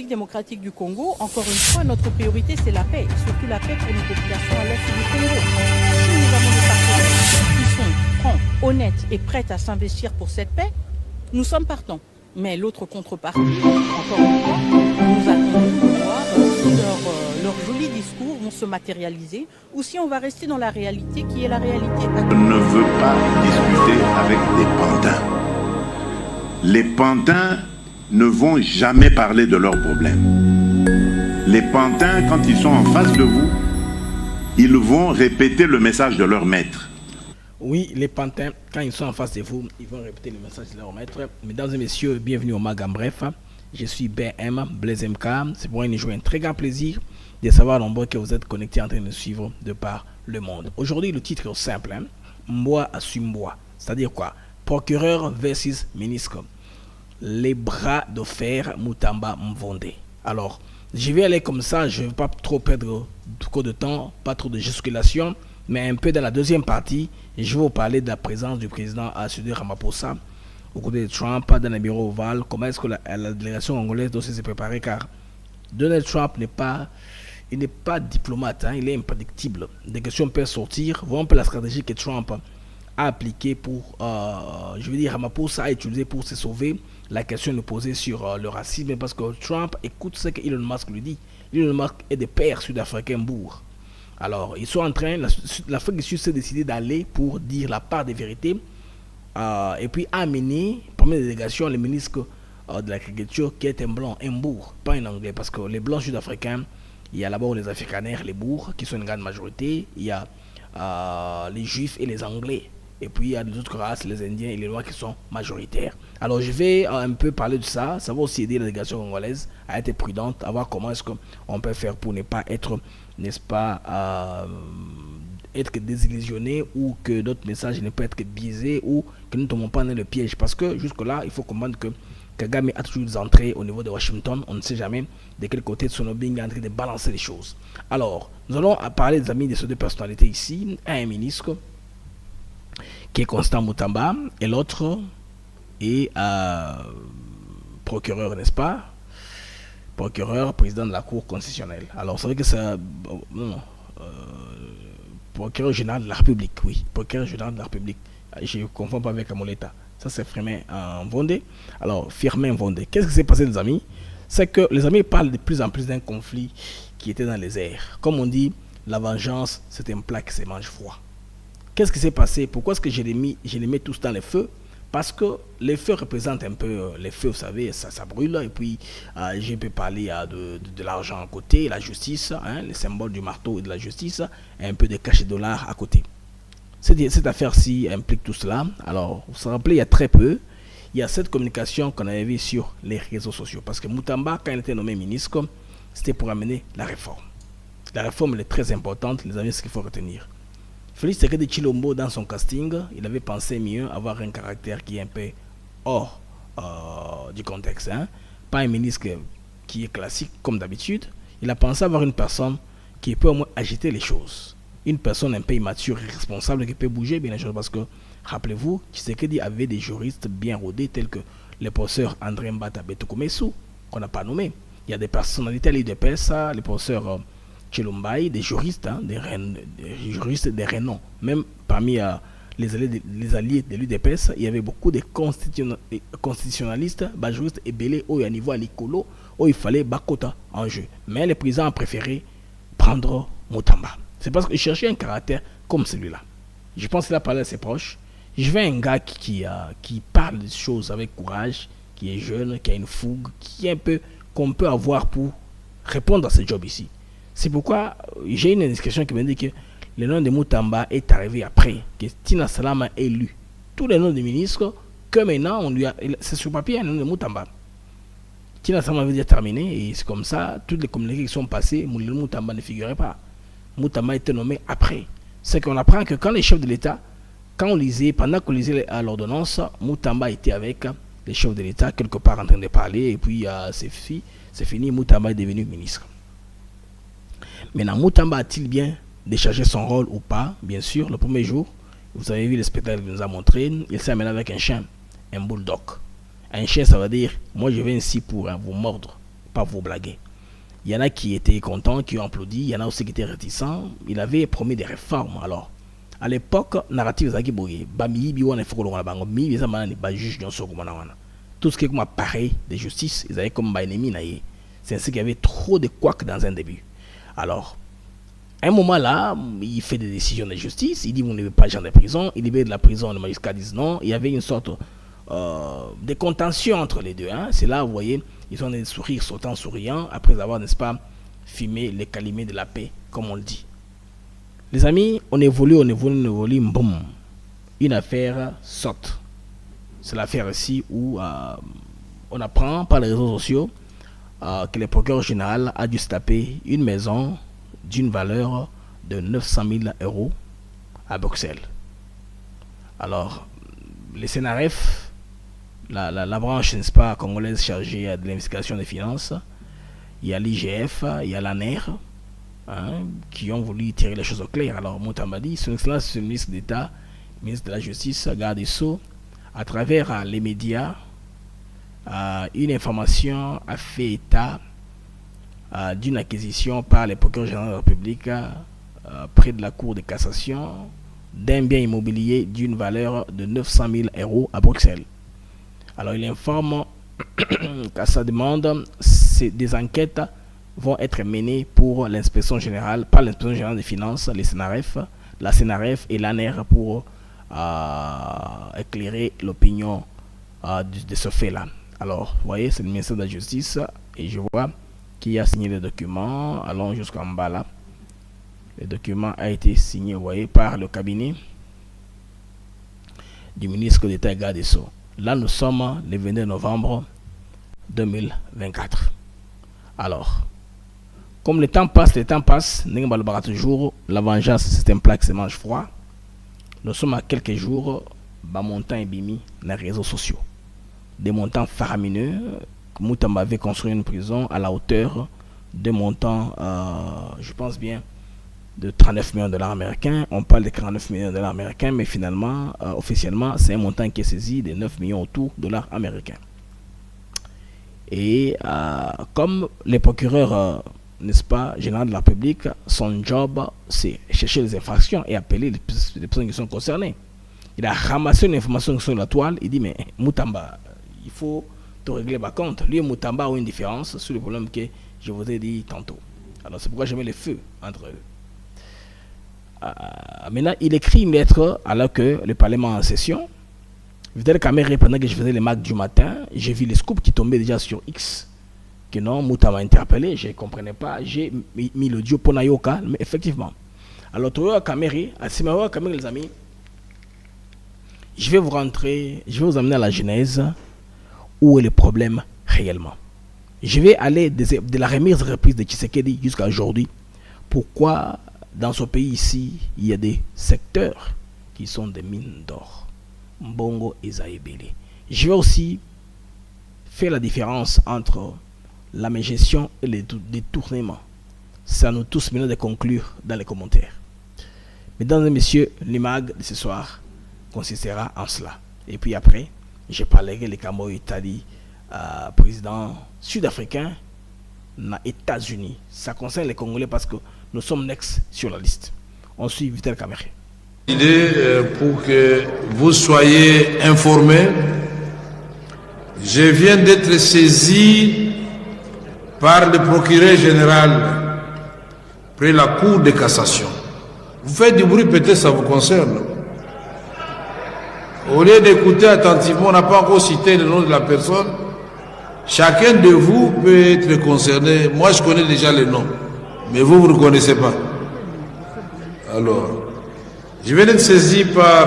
République démocratique du Congo, encore une fois, notre priorité, c'est la paix, et surtout la paix pour nos populations à l'est du Congo. Si nous avons des partenaires qui sont francs, honnêtes et prêts à s'investir pour cette paix, nous sommes partants. Mais l'autre contrepartie, encore une fois, nous attendons de voir si leurs jolis discours vont se matérialiser ou si on va rester dans la réalité qui est la réalité. Je ne veux pas discuter avec des pantins. Les pantins ne vont jamais parler de leurs problèmes. Les pantins, quand ils sont en face de vous, ils vont répéter le message de leur maître. Oui, les pantins, quand ils sont en face de vous, ils vont répéter le message de leur maître. Mesdames et messieurs, bienvenue au Mag en bref. Je suis BM, Blaise MK. C'est pour nous jouer un très grand plaisir de savoir nombreux que vous êtes connectés en train de suivre de par le monde. Aujourd'hui, le titre est simple. Mboa assume Mboa. C'est-à-dire quoi? Procureur versus ministre. Les bras de fer Mutamba Mvonde. Alors, je vais aller comme ça, je ne vais pas trop perdre trop de temps, pas trop de gesticulation, mais un peu dans la deuxième partie, je vais vous parler de la présence du président Cyril Ramaphosa au côté de Trump dans le bureau ovale. Comment est-ce que la délégation angolaise doit se préparer, car Donald Trump n'est pas diplomate, il est imprédictible. Des questions peuvent sortir. Voyons un peu la stratégie que Trump a appliquée pour, Ramaphosa a utilisé pour se sauver. La question est posée sur le racisme, parce que Trump écoute ce que Elon Musk lui dit. Elon Musk est des pères sud-africains bourgs. Alors, ils sont en train, l'Afrique du Sud s'est décidé d'aller pour dire la part des vérités et puis amener, première délégation, le ministre de l'Agriculture qui est un blanc, un bourg, pas un anglais, parce que les blancs sud-africains, il y a d'abord les afrikaners, les bourgs, qui sont une grande majorité, il y a les juifs et les anglais, et puis il y a d'autres races, les indiens et les noirs qui sont majoritaires. Alors je vais un peu parler de ça, ça va aussi aider la délégation congolaise à être prudente, à voir comment est-ce qu'on peut faire pour ne pas être, n'est-ce pas, être désillusionné, ou que notre message ne peut être biaisé, ou que nous ne tombons pas dans le piège, parce que jusque-là, il faut comprendre que Kagame a toujours des entrées au niveau de Washington, on ne sait jamais de quel côté de son lobbying est en train de balancer les choses. Alors, nous allons parler des amis de ces deux personnalités ici, un ministre qui est Constant Mutamba, et l'autre est procureur, n'est-ce pas? Procureur, président de la Cour constitutionnelle. Alors, c'est vrai que c'est procureur général de la République, oui, procureur général de la République. Je ne confonds pas avec Amoleta. Ça, c'est Firmin Mvonde. Alors, Firmin Mvonde, qu'est-ce qui s'est passé, les amis? C'est que les amis parlent de plus en plus d'un conflit qui était dans les airs. Comme on dit, la vengeance, c'est un plat qui se mange froid. Qu'est-ce qui s'est passé? Pourquoi est-ce que je les mets tous dans les feux? Parce que les feux représentent un peu, les feux, vous savez, ça brûle. Et puis, je peux parler de l'argent à côté, la justice, le symbole du marteau et de la justice, et un peu de cachet dollars à côté. Cette affaire-ci implique tout cela. Alors, vous vous rappelez, il y a très peu, il y a cette communication qu'on avait vue sur les réseaux sociaux. Parce que Mutamba, quand il était nommé ministre, c'était pour amener la réforme. La réforme, elle est très importante, les amis, ce qu'il faut retenir. Félix Tshisekedi Tshilombo, dans son casting, il avait pensé mieux avoir un caractère qui est un peu hors du contexte. Pas un ministre qui est classique comme d'habitude. Il a pensé avoir une personne qui peut au moins agiter les choses. Une personne un peu immature, irresponsable, qui peut bouger bien les choses. Parce que, rappelez-vous, Tshisekedi avait des juristes bien rodés, tels que le professeur André Mbata Betokomesu, qu'on n'a pas nommé. Il y a des personnalités à l'UDPS, le professeur Chilombaï, des juristes, des juristes de renom. Même parmi les alliés de l'UDPS, il y avait beaucoup de constitutionnalistes, juristes et belés au niveau à l'Icolo, où il fallait Bakota en jeu. Mais le président a préféré prendre Mutamba. C'est parce qu'il cherchait un caractère comme celui-là. Je pense qu'il a parlé à ses proches. Je veux un gars qui parle des choses avec courage, qui est jeune, qui a une fougue, qui est un peu qu'on peut avoir pour répondre à ce job ici. C'est pourquoi j'ai une discussion qui me dit que le nom de Mutamba est arrivé après, que Tina Salama est élu. Tous les noms des ministres, que maintenant, c'est sur papier, le nom de Mutamba. Tina Salama veut dire terminé, et c'est comme ça, toutes les communiqués qui sont passés, le nom de Mutamba ne figurait pas. Mutamba a été nommé après. C'est qu'on apprend que quand les chefs de l'État, pendant qu'on lisait l'ordonnance, Mutamba était avec les chefs de l'État quelque part en train de parler, et puis c'est fini, Mutamba est devenu ministre. Maintenant, Mutamba a-t-il bien déchargé son rôle ou pas? Bien sûr, le premier jour, vous avez vu le spectacle qu'il nous a montré, il s'est amené avec un chien, un bulldog. Un chien, ça veut dire, moi je viens ici pour vous mordre, pas vous blaguer. Il y en a qui étaient contents, qui ont applaudi, il y en a aussi qui étaient réticents. Il avait promis des réformes. Alors, à l'époque, narrative Zaki Boye, Bami, Biwan et Fokolo, Mi, les Amani, Bajuj, Jonso, tout ce qui est comme appareil de justice, ils avaient comme Bainemi Naye. C'est ainsi qu'il y avait trop de couacs dans un début. Alors, à un moment là, il fait des décisions de justice, il dit vous ne devez pas genre de prison, il libère de la prison, le magistrat dit non. Il y avait une sorte de contention entre les deux. Hein. C'est là, vous voyez, ils ont des sourires sautant, souriants, après avoir, n'est-ce pas, fumé les calumet de la paix, comme on le dit. Les amis, on évolue, boum, une affaire saute. C'est l'affaire ici où on apprend par les réseaux sociaux que le procureur général a dû se taper une maison d'une valeur de 900 000 euros à Bruxelles. Alors, les CNRF, la branche, n'est-ce pas, congolaise chargée de l'investigation des finances, il y a l'IGF, il y a l'ANER, qui ont voulu tirer les choses au clair. Alors, Moutambadi, son excellence, le ministre d'État, ministre de la Justice, garde des Sceaux, à travers les médias, une information a fait état d'une acquisition par les procureurs généraux de la République près de la Cour de cassation d'un bien immobilier d'une valeur de 900 000 euros à Bruxelles. Alors, il informe qu'à sa demande, des enquêtes vont être menées pour l'inspection générale, par l'inspection générale des finances, les CNRF, la CNRF et l'ANER pour éclairer l'opinion de ce fait-là. Alors, vous voyez, c'est le ministère de la Justice et je vois qui a signé les documents. Allons jusqu'en bas là. Le document a été signé, vous voyez, par le cabinet du ministre d'État et garde des Sceaux. Là, nous sommes le 22 novembre 2024. Alors, comme le temps passe, toujours, la vengeance, c'est un plat qui se mange froid. Nous sommes à quelques jours, montant et bimi dans les réseaux sociaux. Des montants faramineux. Moutamba avait construit une prison à la hauteur de montants, je pense bien, de 39 millions de dollars américains. On parle de 49 millions de dollars américains, mais finalement, officiellement, c'est un montant qui est saisi de 9 millions autour de dollars américains. Et comme les procureurs, n'est-ce pas, général de la République, son job, c'est chercher les infractions et appeler les personnes qui sont concernées. Il a ramassé une information sur la toile, il dit, mais Moutamba, il faut te régler ma compte. Lui et Moutamba ont une différence sur le problème que je vous ai dit tantôt. Alors c'est pourquoi je mets le feu entre eux. Maintenant, il écrit une lettre alors que le Parlement est en session. Vidal Kamere, pendant que je faisais les marques du matin, j'ai vu les scoops qui tombaient déjà sur X. Que non, Moutamba m'a interpellé, je ne comprenais pas. J'ai mis l'audio pour Nayoka, mais effectivement. Alors, Toyo Kamere, à Simawa Kamere, les amis, je vais vous amener à la genèse. Où est le problème réellement? Je vais aller de la remise reprise de Tshisekedi jusqu'à aujourd'hui. Pourquoi dans ce pays ici, il y a des secteurs qui sont des mines d'or? Mbongo et Zaïbeli. Je vais aussi faire la différence entre la mégestion et les détournements. Ça nous tous maintenant de conclure dans les commentaires. Mesdames et messieurs, l'imag de ce soir consistera en cela. Et puis après, je parlerai de Kambo Itali, président sud-africain aux États-Unis. Ça concerne les Congolais parce que nous sommes next sur la liste. On suit Vital Kamere. Pour que vous soyez informés, je viens d'être saisi par le procureur général près la Cour de cassation. Vous faites du bruit, peut-être ça vous concerne. Au lieu d'écouter attentivement, on n'a pas encore cité le nom de la personne. Chacun de vous peut être concerné. Moi, je connais déjà le nom, mais vous ne connaissez pas. Alors, je viens d'être saisi par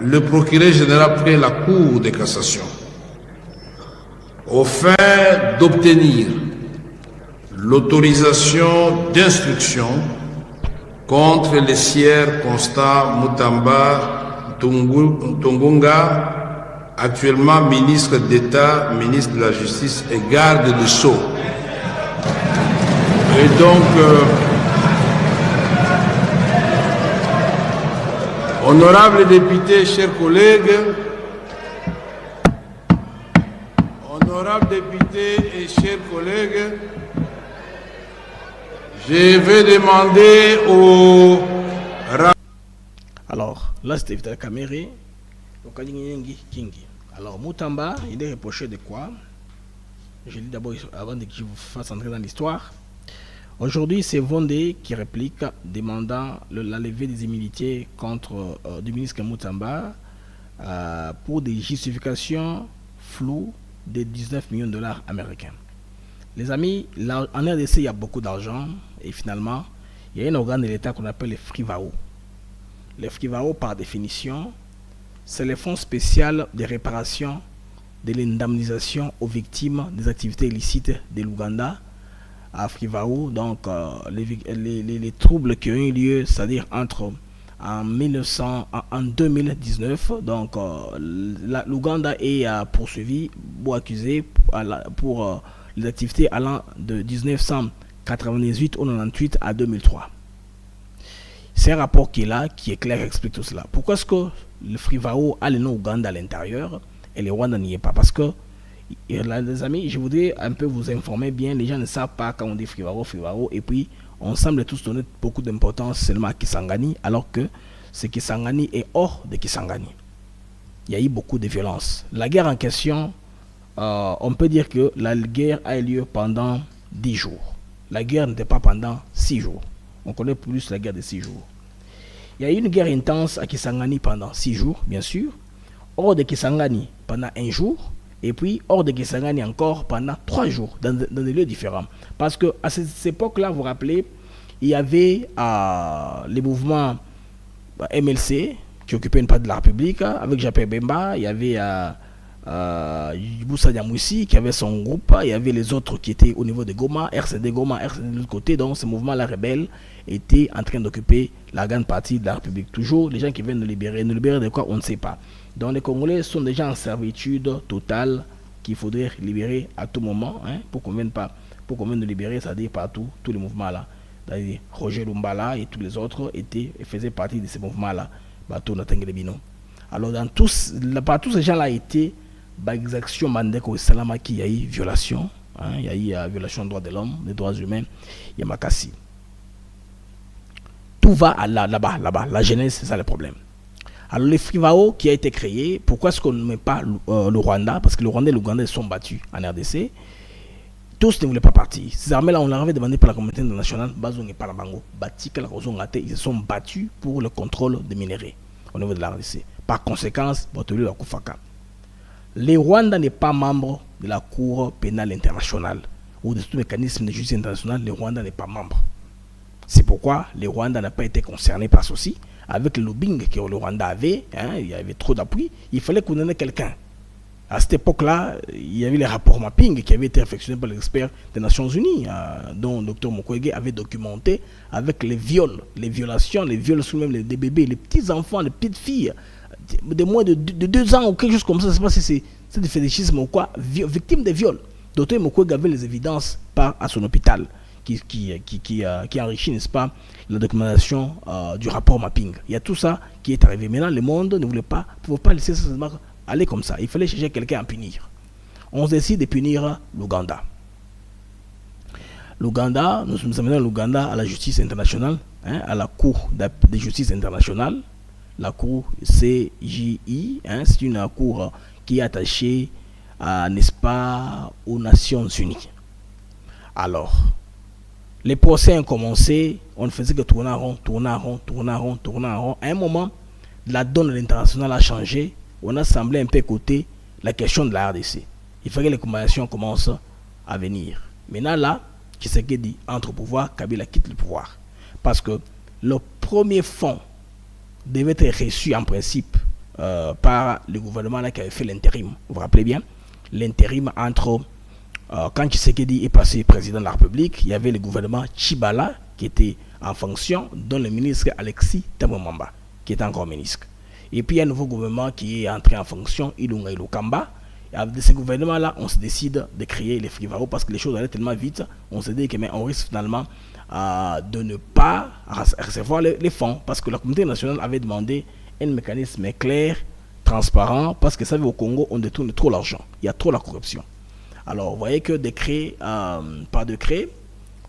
le procureur général près la Cour de cassation, au fin d'obtenir l'autorisation d'instruction contre les sieurs Constant Moutamba Ntongonga, actuellement ministre d'État, ministre de la Justice et garde des Sceaux. Et donc, honorables députés, chers collègues, Honorables députés et chers collègues, je vais demander au... Alors, là, c'était Vital Kamere. Alors, Moutamba, il est reproché de quoi? Je lis d'abord, avant que je vous fasse entrer dans l'histoire. Aujourd'hui, c'est Vondé qui réplique, demandant la levée des immunités contre du ministre Moutamba pour des justifications floues de 19 millions de dollars américains. Les amis, là, en RDC, il y a beaucoup d'argent et finalement, il y a un organe de l'État qu'on appelle les FRIVAO. Les FRIVAO, par définition, c'est le fonds spécial de réparation de l'indemnisation aux victimes des activités illicites de l'Ouganda à FRIVAO. Donc, les troubles qui ont eu lieu, c'est-à-dire entre en 2019, donc l'Ouganda est poursuivi ou accusé pour les activités allant de 1998 au 98 à 2003. C'est un rapport qui est là, qui est clair, qui explique tout cela. Pourquoi est-ce que le FRIVAO a le nom Ouganda à l'intérieur et le Rwanda n'y est pas? Parce que, les amis, je voudrais un peu vous informer bien. Les gens ne savent pas quand on dit FRIVAO, et puis on semble tous donner beaucoup d'importance seulement à Kisangani, alors que ce Kisangani est hors de Kisangani. Il y a eu beaucoup de violence. La guerre en question, on peut dire que la guerre a eu lieu pendant 10 jours. La guerre n'était pas pendant 6 jours. On connaît plus la guerre de 6 jours. Il y a eu une guerre intense à Kisangani pendant 6 jours, bien sûr. Hors de Kisangani pendant 1 jour. Et puis hors de Kisangani encore pendant 3 jours, dans des lieux différents. Parce que à cette époque-là, vous vous rappelez, il y avait les mouvements MLC qui occupaient une partie de la République, avec Japé Bemba. Il y avait Boussa Diamoussi qui avait son groupe. Il y avait les autres qui étaient au niveau de Goma, RCD Goma, RCD de l'autre côté. Donc ce mouvement-là rebelle était en train d'occuper la grande partie de la République. Toujours les gens qui viennent nous libérer de quoi on ne sait pas. Donc les Congolais sont déjà en servitude totale qu'il faudrait libérer à tout moment, hein, pour qu'on vienne nous libérer, c'est-à-dire partout, tous les mouvements là. C'est-à-dire Roger Lumbala et tous les autres faisaient partie de ces mouvements-là. Alors partout ces gens-là étaient exaction Mandeko et Salamaki, il y a eu violation, hein, il y a eu violation des droits de l'homme, des droits humains, il y a Makassi. Tout va là-bas, la genèse, c'est ça le problème. Alors le FRIVAO qui a été créé, pourquoi est-ce qu'on ne met pas le Rwanda? Parce que le Rwanda et l'Ouganda sont battus en RDC. Tous ne voulaient pas partir. Ces armées-là, on leur avait demandé par la communauté internationale, ils se sont battus pour le contrôle des minéraux au niveau de la RDC. Par conséquent, le Rwanda n'est pas membre de la Cour pénale internationale ou de tout mécanisme de justice internationale. Le Rwanda n'est pas membre. C'est pourquoi le Rwanda n'a pas été concerné par ceci. Avec le lobbying que le Rwanda avait, hein, il y avait trop d'appui, il fallait qu'on ait quelqu'un. À cette époque-là, il y avait les rapports mapping qui avaient été réflexionné par les experts des Nations Unies, dont le Dr Mukwege avait documenté avec les viols, les violations, les viols sous même des bébés, les petits enfants, les petites filles de moins de 2 ans ou quelque chose comme ça. Je ne sais pas si c'est du fétichisme ou quoi, victimes de viols. Dr Mukwege avait les évidences à son hôpital qui enrichit, n'est-ce pas, la documentation du rapport mapping. Il y a tout ça qui est arrivé. Maintenant, le monde ne pouvait pas laisser ça aller comme ça. Il fallait chercher quelqu'un à punir. On décide de punir l'Ouganda. L'Ouganda, nous amenons l'Ouganda à la justice internationale, hein, à la Cour de justice internationale. La Cour CJI, hein, c'est une cour qui est attachée, n'est-ce pas, aux Nations Unies. Alors, les procès ont commencé, on ne faisait que tourner en rond. À un moment, la donne de l'international a changé. On a semblé un peu côté la question de la RDC. Il fallait que les commémorations commencent à venir. Maintenant là, Tshisekedi dit entre pouvoir, Kabila quitte le pouvoir. Parce que le premier fonds devait être reçu en principe par le gouvernement là, qui avait fait l'intérim. Vous vous rappelez bien? L'intérim entre... quand Tshisekedi est passé président de la République, il y avait le gouvernement Tshibala qui était en fonction, dont le ministre Alexis Tamomamba, qui était encore ministre. Et puis il y a un nouveau gouvernement qui est entré en fonction, Ilunga Ilukamba. Et avec ce gouvernement-là, on se décide de créer les FRIVAO parce que les choses allaient tellement vite, on se dit qu'on risque finalement de ne pas recevoir les fonds. Parce que la communauté nationale avait demandé un mécanisme clair, transparent, parce que ça veut au Congo, on détourne trop l'argent. Il y a trop la corruption. Alors, vous voyez que par décret,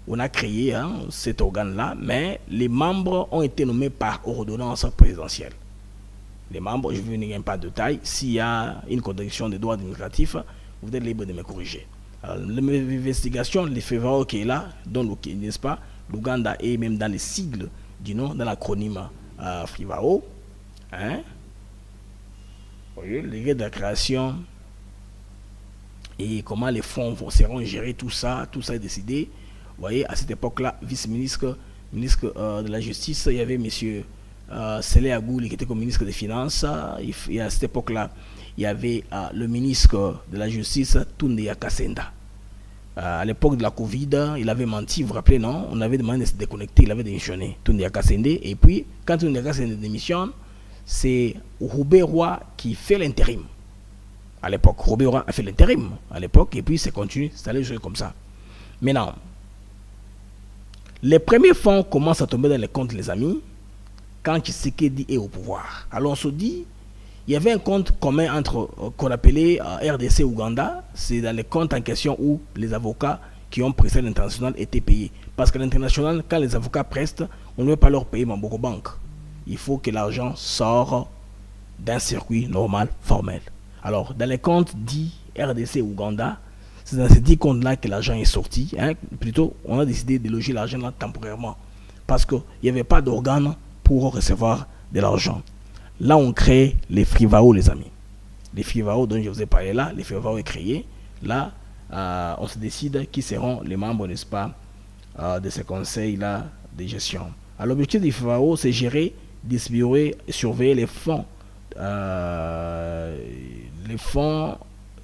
on a créé cet organe-là, mais les membres ont été nommés par ordonnance présidentielle. Les membres, je ne vais venir pas de détail. S'il y a une contradiction des droits administratifs, vous êtes libre de me corriger. L'investigation, les FEVAO qui est là, n'est-ce pas, l'Ouganda est même dans les sigles du nom, dans l'acronyme FRIVAO. Les règles de la création et comment les fonds seront gérés, tout ça est décidé. Vous voyez, à cette époque-là, vice-ministre de la Justice, il y avait M. Sele Agouli qui était comme ministre des Finances. Et à cette époque-là, il y avait le ministre de la Justice, Tunde Yakasenda. À l'époque de la Covid, il avait menti, vous vous rappelez, non? On avait demandé de se déconnecter, il avait démissionné, Tunde Yakasenda. Et puis, quand Tunde Yakasenda démissionne, c'est Roubé Roy qui fait l'intérim. À l'époque, Roubé Roy a fait l'intérim à l'époque, et puis c'est continué, c'est allé jouer comme ça. Maintenant, les premiers fonds commencent à tomber dans les comptes, les amis, quand Tshisekedi est au pouvoir. Alors on se dit, il y avait un compte commun entre qu'on appelait RDC Ouganda, c'est dans les comptes en question où les avocats qui ont prêté l'international étaient payés. Parce que l'international, quand les avocats prestent, on ne veut pas leur payer Mamboko Bank. Il faut que l'argent sorte d'un circuit normal, formel. Alors, dans les comptes dits RDC Ouganda, c'est dans ces 10 comptes-là que l'argent est sorti. Plutôt, on a décidé de loger l'argent là temporairement. Parce qu'il n'y avait pas d'organe pour recevoir de l'argent. Là, on crée les FRIVAO, les amis. Les FRIVAO dont je vous ai parlé là, les FRIVAO est créé. Là, on se décide qui seront les membres, n'est-ce pas, de ces conseils-là de gestion. Alors, l'objectif des FRIVAO, c'est gérer, distribuer et surveiller les fonds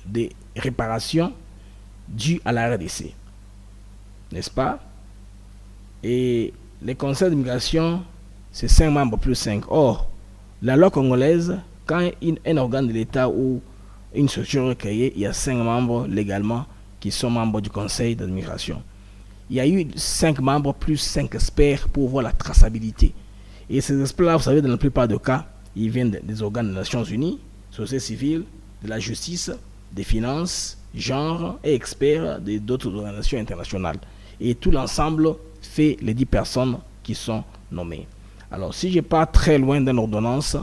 de réparation dus à la RDC, n'est-ce pas? Et les conseils d'immigration, c'est 5 membres plus 5. Or, la loi congolaise, quand un organe de l'État ou une structure est créée, il y a 5 membres légalement qui sont membres du conseil d'administration. Il y a eu 5 membres plus 5 experts pour voir la traçabilité. Et ces experts-là, vous savez, dans la plupart des cas, ils viennent des organes des Nations Unies, société civile, de la justice, des finances, genre et experts d'autres organisations internationales. Et tout l'ensemble fait les 10 personnes qui sont nommées. Alors, si je pars très loin dans l'ordonnance,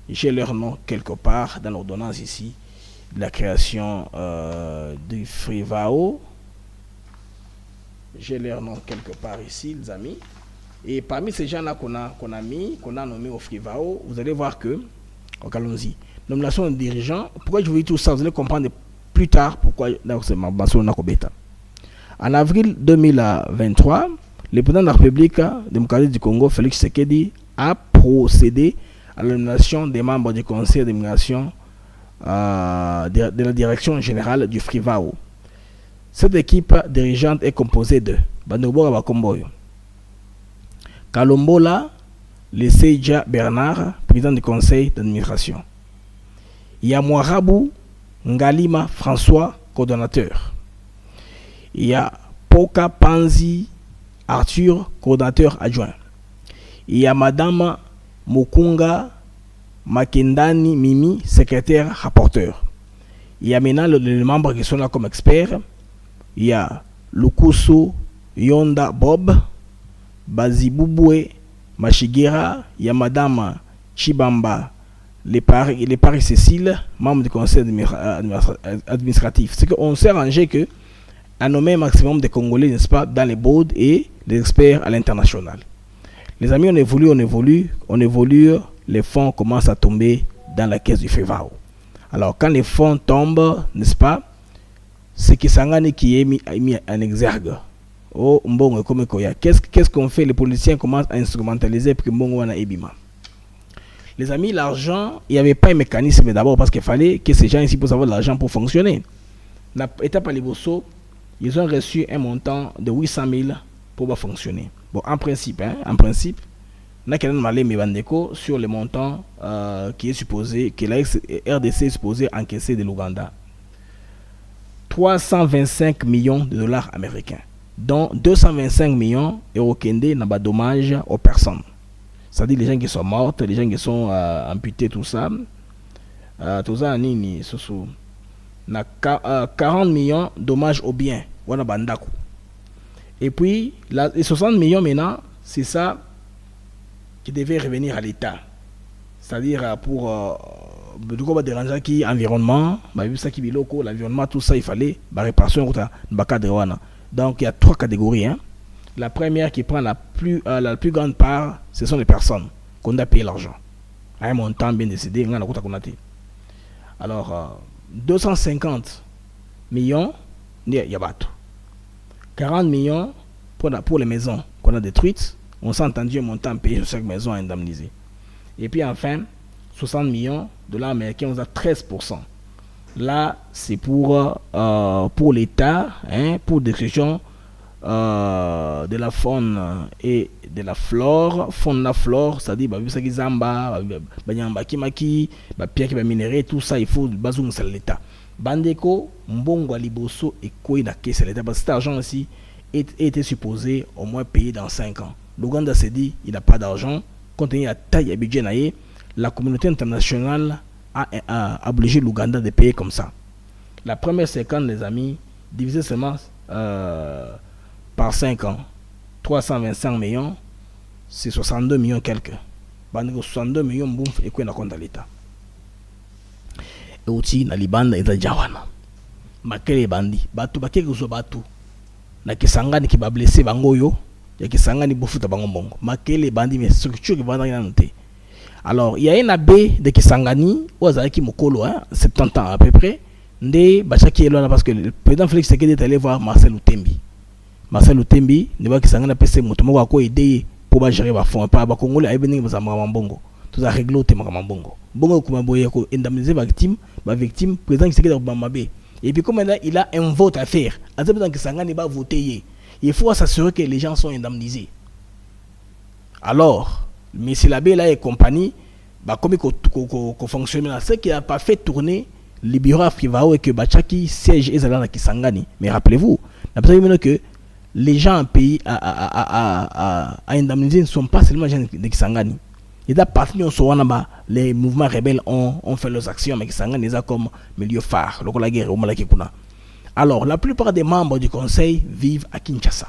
j'ai leur nom quelque part dans l'ordonnance ici, de la création du FRIVAO. J'ai leur nom quelque part ici, les amis. Et parmi ces gens-là qu'on a nommés au FRIVAO, vous allez voir que, allons-y, nomination de dirigeants, pourquoi je vous dis tout ça, vous allez comprendre plus tard pourquoi c'est Mabasolo Nakobeta. En avril 2023, le président de la République démocratique du Congo, Félix Tshisekedi, a procédé à la nomination des membres du conseil d'immigration de la direction générale du FRIVAO. Cette équipe dirigeante est composée de Bandobora Bakomboyo, Kalombola Leseja Bernard, président du conseil d'administration. Yamwarabu Ngalima François, coordonnateur. Il y a Poka Panzi Arthur, coordonnateur adjoint. Il y a Madame Mukunga Makendani Mimi, secrétaire rapporteur. Il y a maintenant les membres qui sont là comme experts. Il y a Lukusu Yonda Bob, Bazibubwe Mashigera. Il y a Madame Chibamba les Paris Cécile, membre du conseil administratif. C'est qu'on s'est arrangé que à nommer un maximum de Congolais, n'est-ce pas, dans les boards et les experts à l'international. Les amis, on évolue, les fonds commencent à tomber dans la caisse du FRIVAO. Alors, quand les fonds tombent, n'est-ce pas, c'est Kisangani qui est mis en exergue. Oh, Mbongo, comme Koya. Qu'est-ce qu'on fait? Les politiciens commencent à instrumentaliser pour que Mbongo wana ebima. Les amis, l'argent, il n'y avait pas un mécanisme d'abord parce qu'il fallait que ces gens ici puissent avoir de l'argent pour fonctionner. L'étape à Liboso, ils ont reçu un montant de 800 000 pour fonctionner. Bon, en principe, n'a qu'un malé Mebandeko sur le montant qui est supposé, que la RDC est supposé encaisser de l'Ouganda. 325 millions de dollars américains, dont 225 millions eurokende n'a pas dommage aux personnes. C'est-à-dire les gens qui sont mortes, les gens qui sont amputés, tout ça. Tout ça, na 40 millions dommages aux biens wana bandako. Et puis les 60 millions maintenant, c'est ça qui devait revenir à l'État. C'est-à-dire pour déranger qui environnement, l'environnement, tout ça, il fallait réparation wana. Donc il y a 3 catégories. Hein. La première qui prend la plus grande part, ce sont les personnes qu'on a payé l'argent. À un montant bien décidé, alors 250 millions, il y a 40 millions pour les maisons qu'on a détruites. On s'est entendu un montant payé sur chaque maison à indemniser. Et puis enfin, 60 millions de dollars américains, on a 13%. Là, c'est pour l'État, hein, pour destruction de la faune et de la flore. Faune de la flore, c'est-à-dire zamba, kimaki, pierre qui va minérer, tout ça, il faut bazoum c'est l'État. Bandeko, mbongo liboso et quoi na caisse l'État, parce que cet argent aussi était supposé au moins payer dans 5 ans. L'Ouganda s'est dit, il n'a pas d'argent, compte tenu de la taille et budget naïe, la communauté internationale a obligé l'Ouganda de payer comme ça. La première 50, les amis, divisé seulement par 5 ans, 325 millions, c'est 62 millions quelques. 62 millions, boum, et quoi na compte à l'État. Et aussi, na libanda et jawana. Makele bandi, batu bakeke zo batu. Na kisangani ki ba blessé bangoyo, ya kisangani bofuta bango mbongo. Makele bandi mais structure qui va dans la note. Alors, il y a un abbé de Kisangani, Ouazaki Mokolo, 70 ans à peu près, Nde Bachaki est là parce que le président Félix Tshisekedi est allé voir Marcel Outembi. Marcel Outembi, ne voit Kisangani a passé Motomo à quoi aider pour gérer les fonds. Pas à Congolais, à Ebening, à Mambongo. Tout ça réglé au thème Mambongo. Bongo Kumaboye, indemniser ma victime, président Tshisekedi a Bambabé. Et puis, comme il a un vote à faire, à ce moment Kisangani va voter, il faut s'assurer que les gens sont indemnisés. Alors, mais si l'abbé là et compagnie, bah comme il fonctionne là, c'est qu'il n'a pas fait tourner les bureaux Afrivao et que Bachaki siège et Zalana Kisangani. Mais rappelez-vous, que les gens en pays à indemniser ne sont pas seulement les gens de Kisangani. Il y a partie les mouvements rebelles ont fait leurs actions, mais Kisangani les a comme milieu phare. La guerre au Malakikuna. Alors, la plupart des membres du conseil vivent à Kinshasa.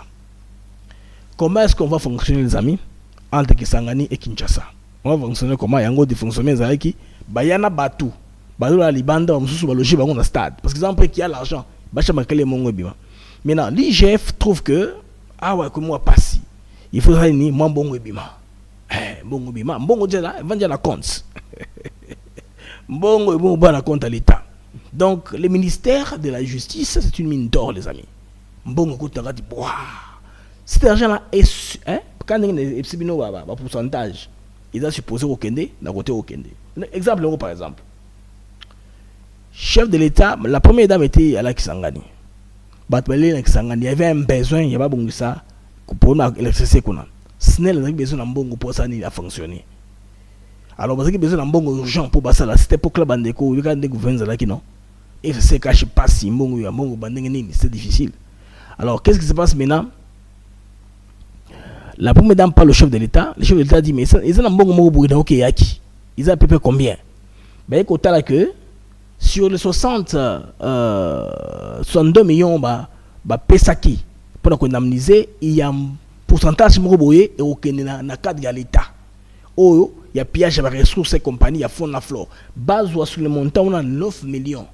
Comment est-ce qu'on va fonctionner, les amis, entre Kisangani et Kinshasa? On va fonctionner comment? Yango de fonctionner Zaki, Bayana Batu, Badoula Libanda, Moussou Balogi, Bangon dans stade. Parce qu'ils ont pris qu'il y a l'argent. Bachamakele Mongo Bima. Maintenant, l'IGF trouve que, ah ouais, comme moi, passi. Il faudrait ni moi, Bongo Bima. Bongo Bima. Bongo Djela, vendre la compte. Bongo Bima, la compte à l'État. Donc, le ministère de la Justice, c'est une mine d'or, les amis. Bongo Koutara dit, waouh, cet argent-là est, hein, quand il y a un pourcentage, il a supposé au Kende, d'un côté au Kende. Exemple, par exemple. Chef de l'État, la première dame était à la Kisangani. Il y avait un besoin, il y avait bon ça, pour l'électricité qu'on a. Snell avait besoin d'un bon pour ça, il a fonctionné. Alors, parce qu'il y a besoin d'un bon urgent pour ça, à cette époque-là, Bandeko, il y a des gouvernements qui non. Et c'est caché pas si bon, il y a un bon c'est difficile. Alors, qu'est-ce qui se passe maintenant? La première dame parle au chef de l'État. Le chef de l'État dit, mais ils ont un bon mot pour OK Yaki. Ils ont à peu près combien? Ben, écoute, là que sur les 62 millions, Pesaki, pour qu'on indemniser, il y a un pourcentage de Moroboye et au Kenya, dans le cadre de l'État. Oh, il y a pillage de ressources et compagnie, il y a fond de la flore. Base sur le montant, on a 9 millions.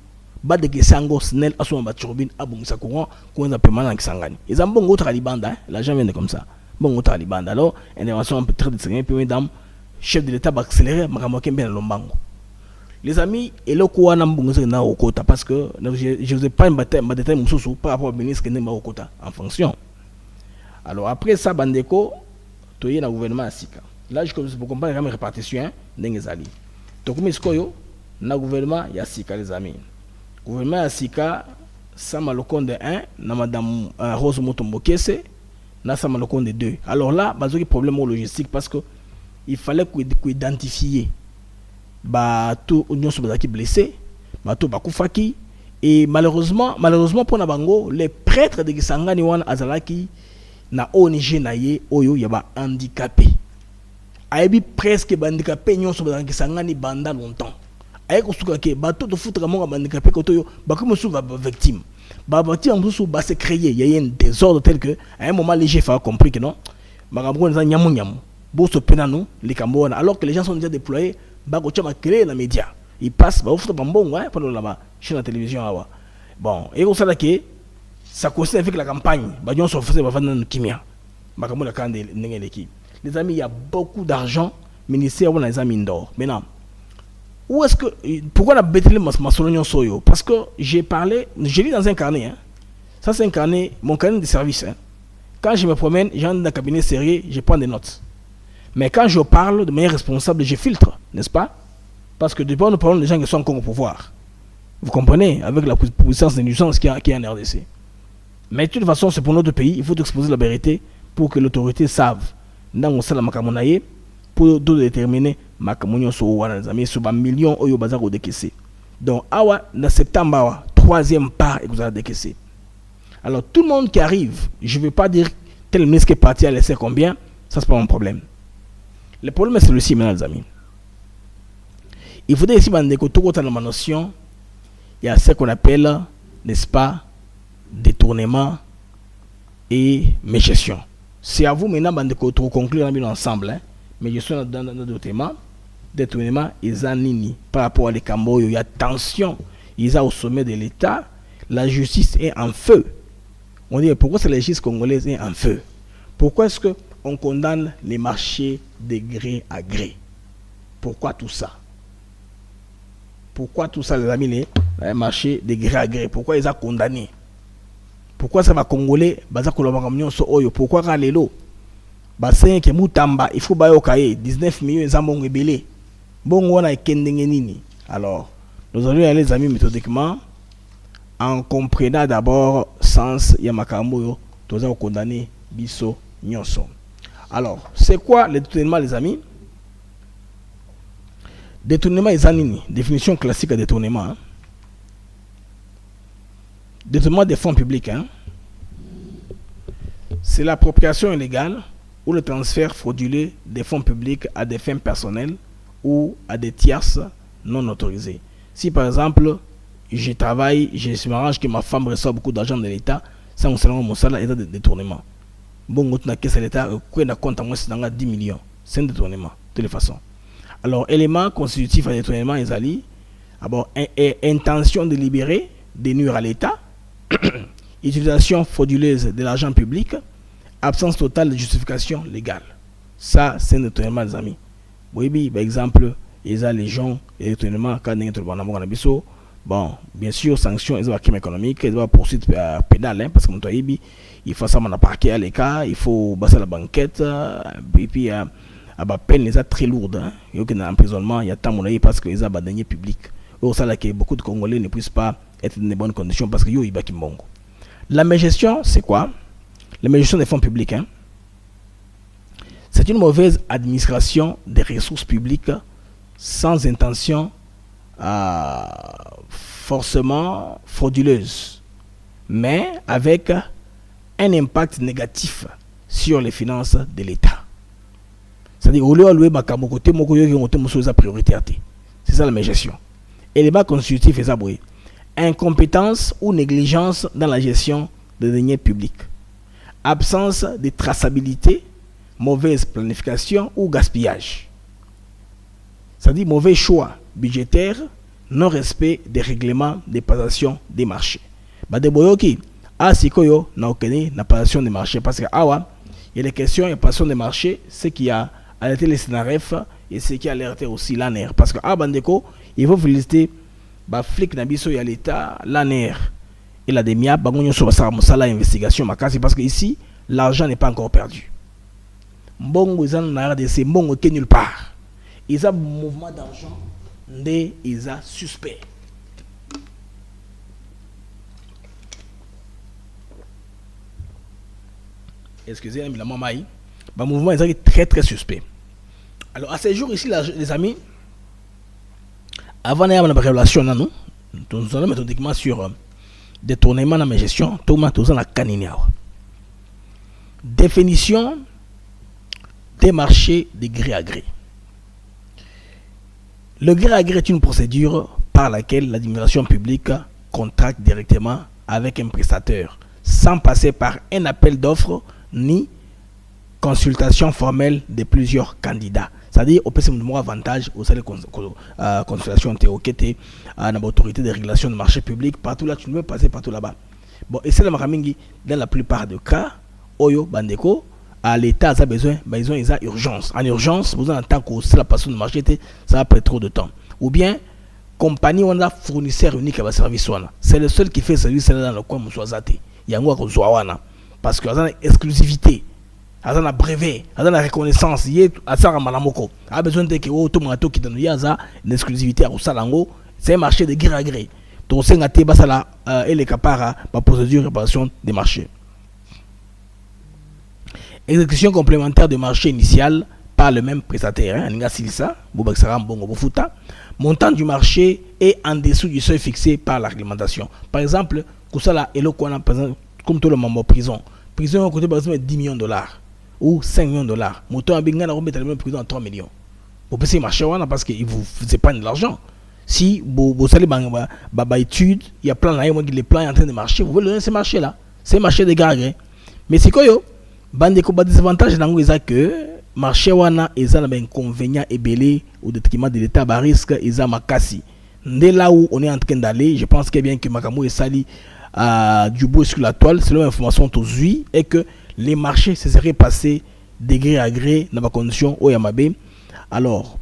Bas de Kissango, Snell, à son baturbine, à Bongsa Courant, qu'on a permanent avec Sangani. Ils ont un bon autre Alibanda, l'argent vient de comme ça. Bon, on t'a libéré. Alors, intervention un peu très discrète, puis mesdames, chef de l'État va accélérer, Maramoké bien Lombango. Les amis, et le quoi n'a pas na au quota parce que je vous ai pas un bataille par rapport au ministre qui n'est pas au quota en fonction. Alors, après ça, Bandeko, tu es dans le gouvernement à Sika. Là, je comprends la répartition d'Engezali. Donc, comme est-ce que dans le gouvernement, il y a Sika, les amis. Le gouvernement à Sika, ça m'a le compte de 1, na madame Rose Motombokese. Là, ça m'a le compte de 2. Alors là, il y a un problème logistique parce qu'il fallait qu'on identifie tout l'Union qui blessé, tout Bakufaki. Et malheureusement, pour Nabango, les prêtres de Kisangani wan Azalaki na ONG naye oyo yaba handicapé. Aibi presque handicapé nyon so Kisangani banda longtemps. Aïe kosuka ke bateau de foot ramon handicapé koto yo ba comme sous va victime. Ba victime en sous ba se créer, il y a un désordre tel que à un moment les chefs ont compris que non. Makambo na nyamu nyamu. Bo so penanu les Camerounais alors que les gens sont déjà déployés, ba ko tchama créer les médias. Ils passent ba foot bambon ouais pendant là-bas sur la télévision awa. Bon, et on sait que ça coïncide avec la campagne. Bah on se faisait ba vendre kimia. Makambo la kande ndenge l'équipe. Les amis, il y a beaucoup d'argent ministère on les amis d'or. Maintenant où est-ce que pourquoi la bêtise ma solonion soyo parce que j'ai lu dans un carnet hein. Ça c'est un carnet, mon carnet de service hein. Quand je me promène, j'entre dans un cabinet sérieux, je prends des notes. Mais quand je parle de manière responsable, je filtre, n'est-ce pas? Parce que depuis nous parlons des gens qui sont encore au pouvoir. Vous comprenez? Avec la puissance de nuisance qu'il y a en RDC. Mais de toute façon, c'est pour notre pays, il faut exposer la vérité pour que l'autorité sache dans mon salle makamonaye pour déterminer makamonyo so wana zami so ba millions oyo bazako décaisser. Donc awa dans septembre awa troisième part et vous allez décaisser. Alors tout le monde qui arrive, je ne veux pas dire tel ministre qui est parti à laisser combien, ça c'est pas mon problème. Le problème c'est celui-ci maintenant les amis. Il faudrait ici dans ma notion, il y a ce qu'on appelle, n'est-ce pas, détournement et mégestion. C'est à vous maintenant de conclure ensemble, hein, mais je suis dans notre thème, détournement et zanini par rapport à les Cambodge, il y a tension, ils sont au sommet de l'État, la justice est en feu. On dit pourquoi c'est la justice congolaise est en feu? Pourquoi est-ce qu'on condamne les marchés de gré à gré? Pourquoi tout ça? Pourquoi tout ça les amis les marchés de gré à gré? Pourquoi ils ont condamné? Pourquoi ça va congolais baza kolomba so oyo? Pourquoi quand les lots bassin ke mutamba il faut bayo kaye 19 millions ezambongo ebele bongo wana ekendenge nini? Alors nous allons aller les amis méthodiquement en comprenant d'abord sens ya makambo yo toza condamner biso nyonso. Alors c'est quoi le détournement les amis? Détournement ezanini, définition classique de détournement hein? Détournement des fonds publics hein? C'est l'appropriation illégale ou le transfert frauduleux des fonds publics à des fins personnelles ou à des tierces non autorisées. Si par exemple je travaille, je m'arrange que ma femme reçoit beaucoup d'argent de l'État, ça mon salaire est de détournement. Bon, on a caisse l'État, quoi n'a compte à moi c'est dans 10 millions, c'est un détournement de toutes les façons. Alors élément constitutif à détournement ils allient d'abord intention délibérée de nuire à l'État, utilisation frauduleuse de l'argent public, absence totale de justification légale. Ça c'est un détournement les amis. Oui, par exemple, ils ont les gens et détournement quand ils ont bon, bien sûr, sanctions, ils ont un crime économique, ils ont une poursuite pénale, hein, parce que il faut ça, on a parqué à l'écart, il faut passer la banquette, et puis la peine est très lourde. Hein. Il y a un emprisonnement, il y a tant de parce qu'ils ont un denier public. Au ça que beaucoup de Congolais ne puissent pas être dans de bonnes conditions parce que yo iba kimbongo. La mégestion, c'est quoi? La mégestion des fonds publics. Hein? C'est une mauvaise administration des ressources publiques sans intention forcément frauduleuse, mais avec un impact négatif sur les finances de l'État. C'est-à-dire, au lieu de louer ma côté, mon côté, priorité. C'est ça la mégestion. Élément constitutif est aboué. Incompétence ou négligence dans la gestion des deniers publics. Absence de traçabilité, mauvaise planification ou gaspillage. C'est-à-dire mauvais choix budgétaire, non-respect des règlements de passation des marchés. Badeboyoki, sikoyo na okene na passation des marchés parce que awa, il y a des questions de passation des marchés, ce qui a alerté les SNAREF et ce qui a alerté aussi l'ANER. Parce que bandeko, il faut féliciter ba flic na biso ya l'État, l'ANER et la DEMIA, bagonyo so basara mosala investigation makasi parce que ici, l'argent n'est pas encore perdu. Mbongo izan na RDC, mbongo ke nulle part. Ils ont un mouvement d'argent, ils ont suspect. Excusez-moi, la maman, le mouvement est très très suspect. Alors, à ces jours ici, les amis, avant d'avoir une révélation, nous allons méthodiquement sur détournement de ma gestion, tout le monde est en canine. Définition des marchés de gré à gré. Le gré à gré est une procédure par laquelle l'administration publique contracte directement avec un prestataire, sans passer par un appel d'offres ni consultation formelle de plusieurs candidats. C'est-à-dire, on peut se donner avantage aux consultations théoriques à l'autorité de régulation du marché public. Partout là, tu ne peux passer partout là-bas. Bon, et c'est le Maramingi, dans la plupart des cas, Oyo, Bandeko, à l'État a besoin, ils ont urgence. En urgence, vous en tant que la personne du marché, ça va prendre trop de temps. Ou bien, compagnie, on a fournisseur unique à la service. C'est le seul qui fait service dans le coin, Moussouazate. Il y a un Zouawana. Parce qu'il y a une exclusivité, il y a un brevet, il y a une reconnaissance, il y a un malamoko. Il y a besoin de que automato qui donne une exclusivité à Roussalango. C'est un marché de gré à gré. Donc, c'est un basala et les caparas, la procédure de réparation des marchés. Exécution complémentaire du marché initial par le même prestataire. Montant du marché est en dessous du seuil fixé par la réglementation. Par exemple, comme tout le monde en prison. Prison a coûté par exemple 10 millions de dollars ou 5 millions de dollars. Montant a bien remettre la prison à 3 millions. Vous pouvez marcher parce qu'il vous épargne de l'argent. Si vous allez dans études, il y a plein de les plans en train de marcher, vous voulez donner ce marché là. C'est un marché de garde. Mais c'est quoi yo? Bandeko ba désavantage nango eza que marché wana eza na inconvénient ebelé au détriment de l'état ba risque eza makasi. Dès là où on est en train d'aller, je pense que bien que Makamou et Sali du bout sur la toile, selon l'information aujourd'hui, est que les marchés se seraient passés de gré à gré dans ma condition au Yamabe. Alors,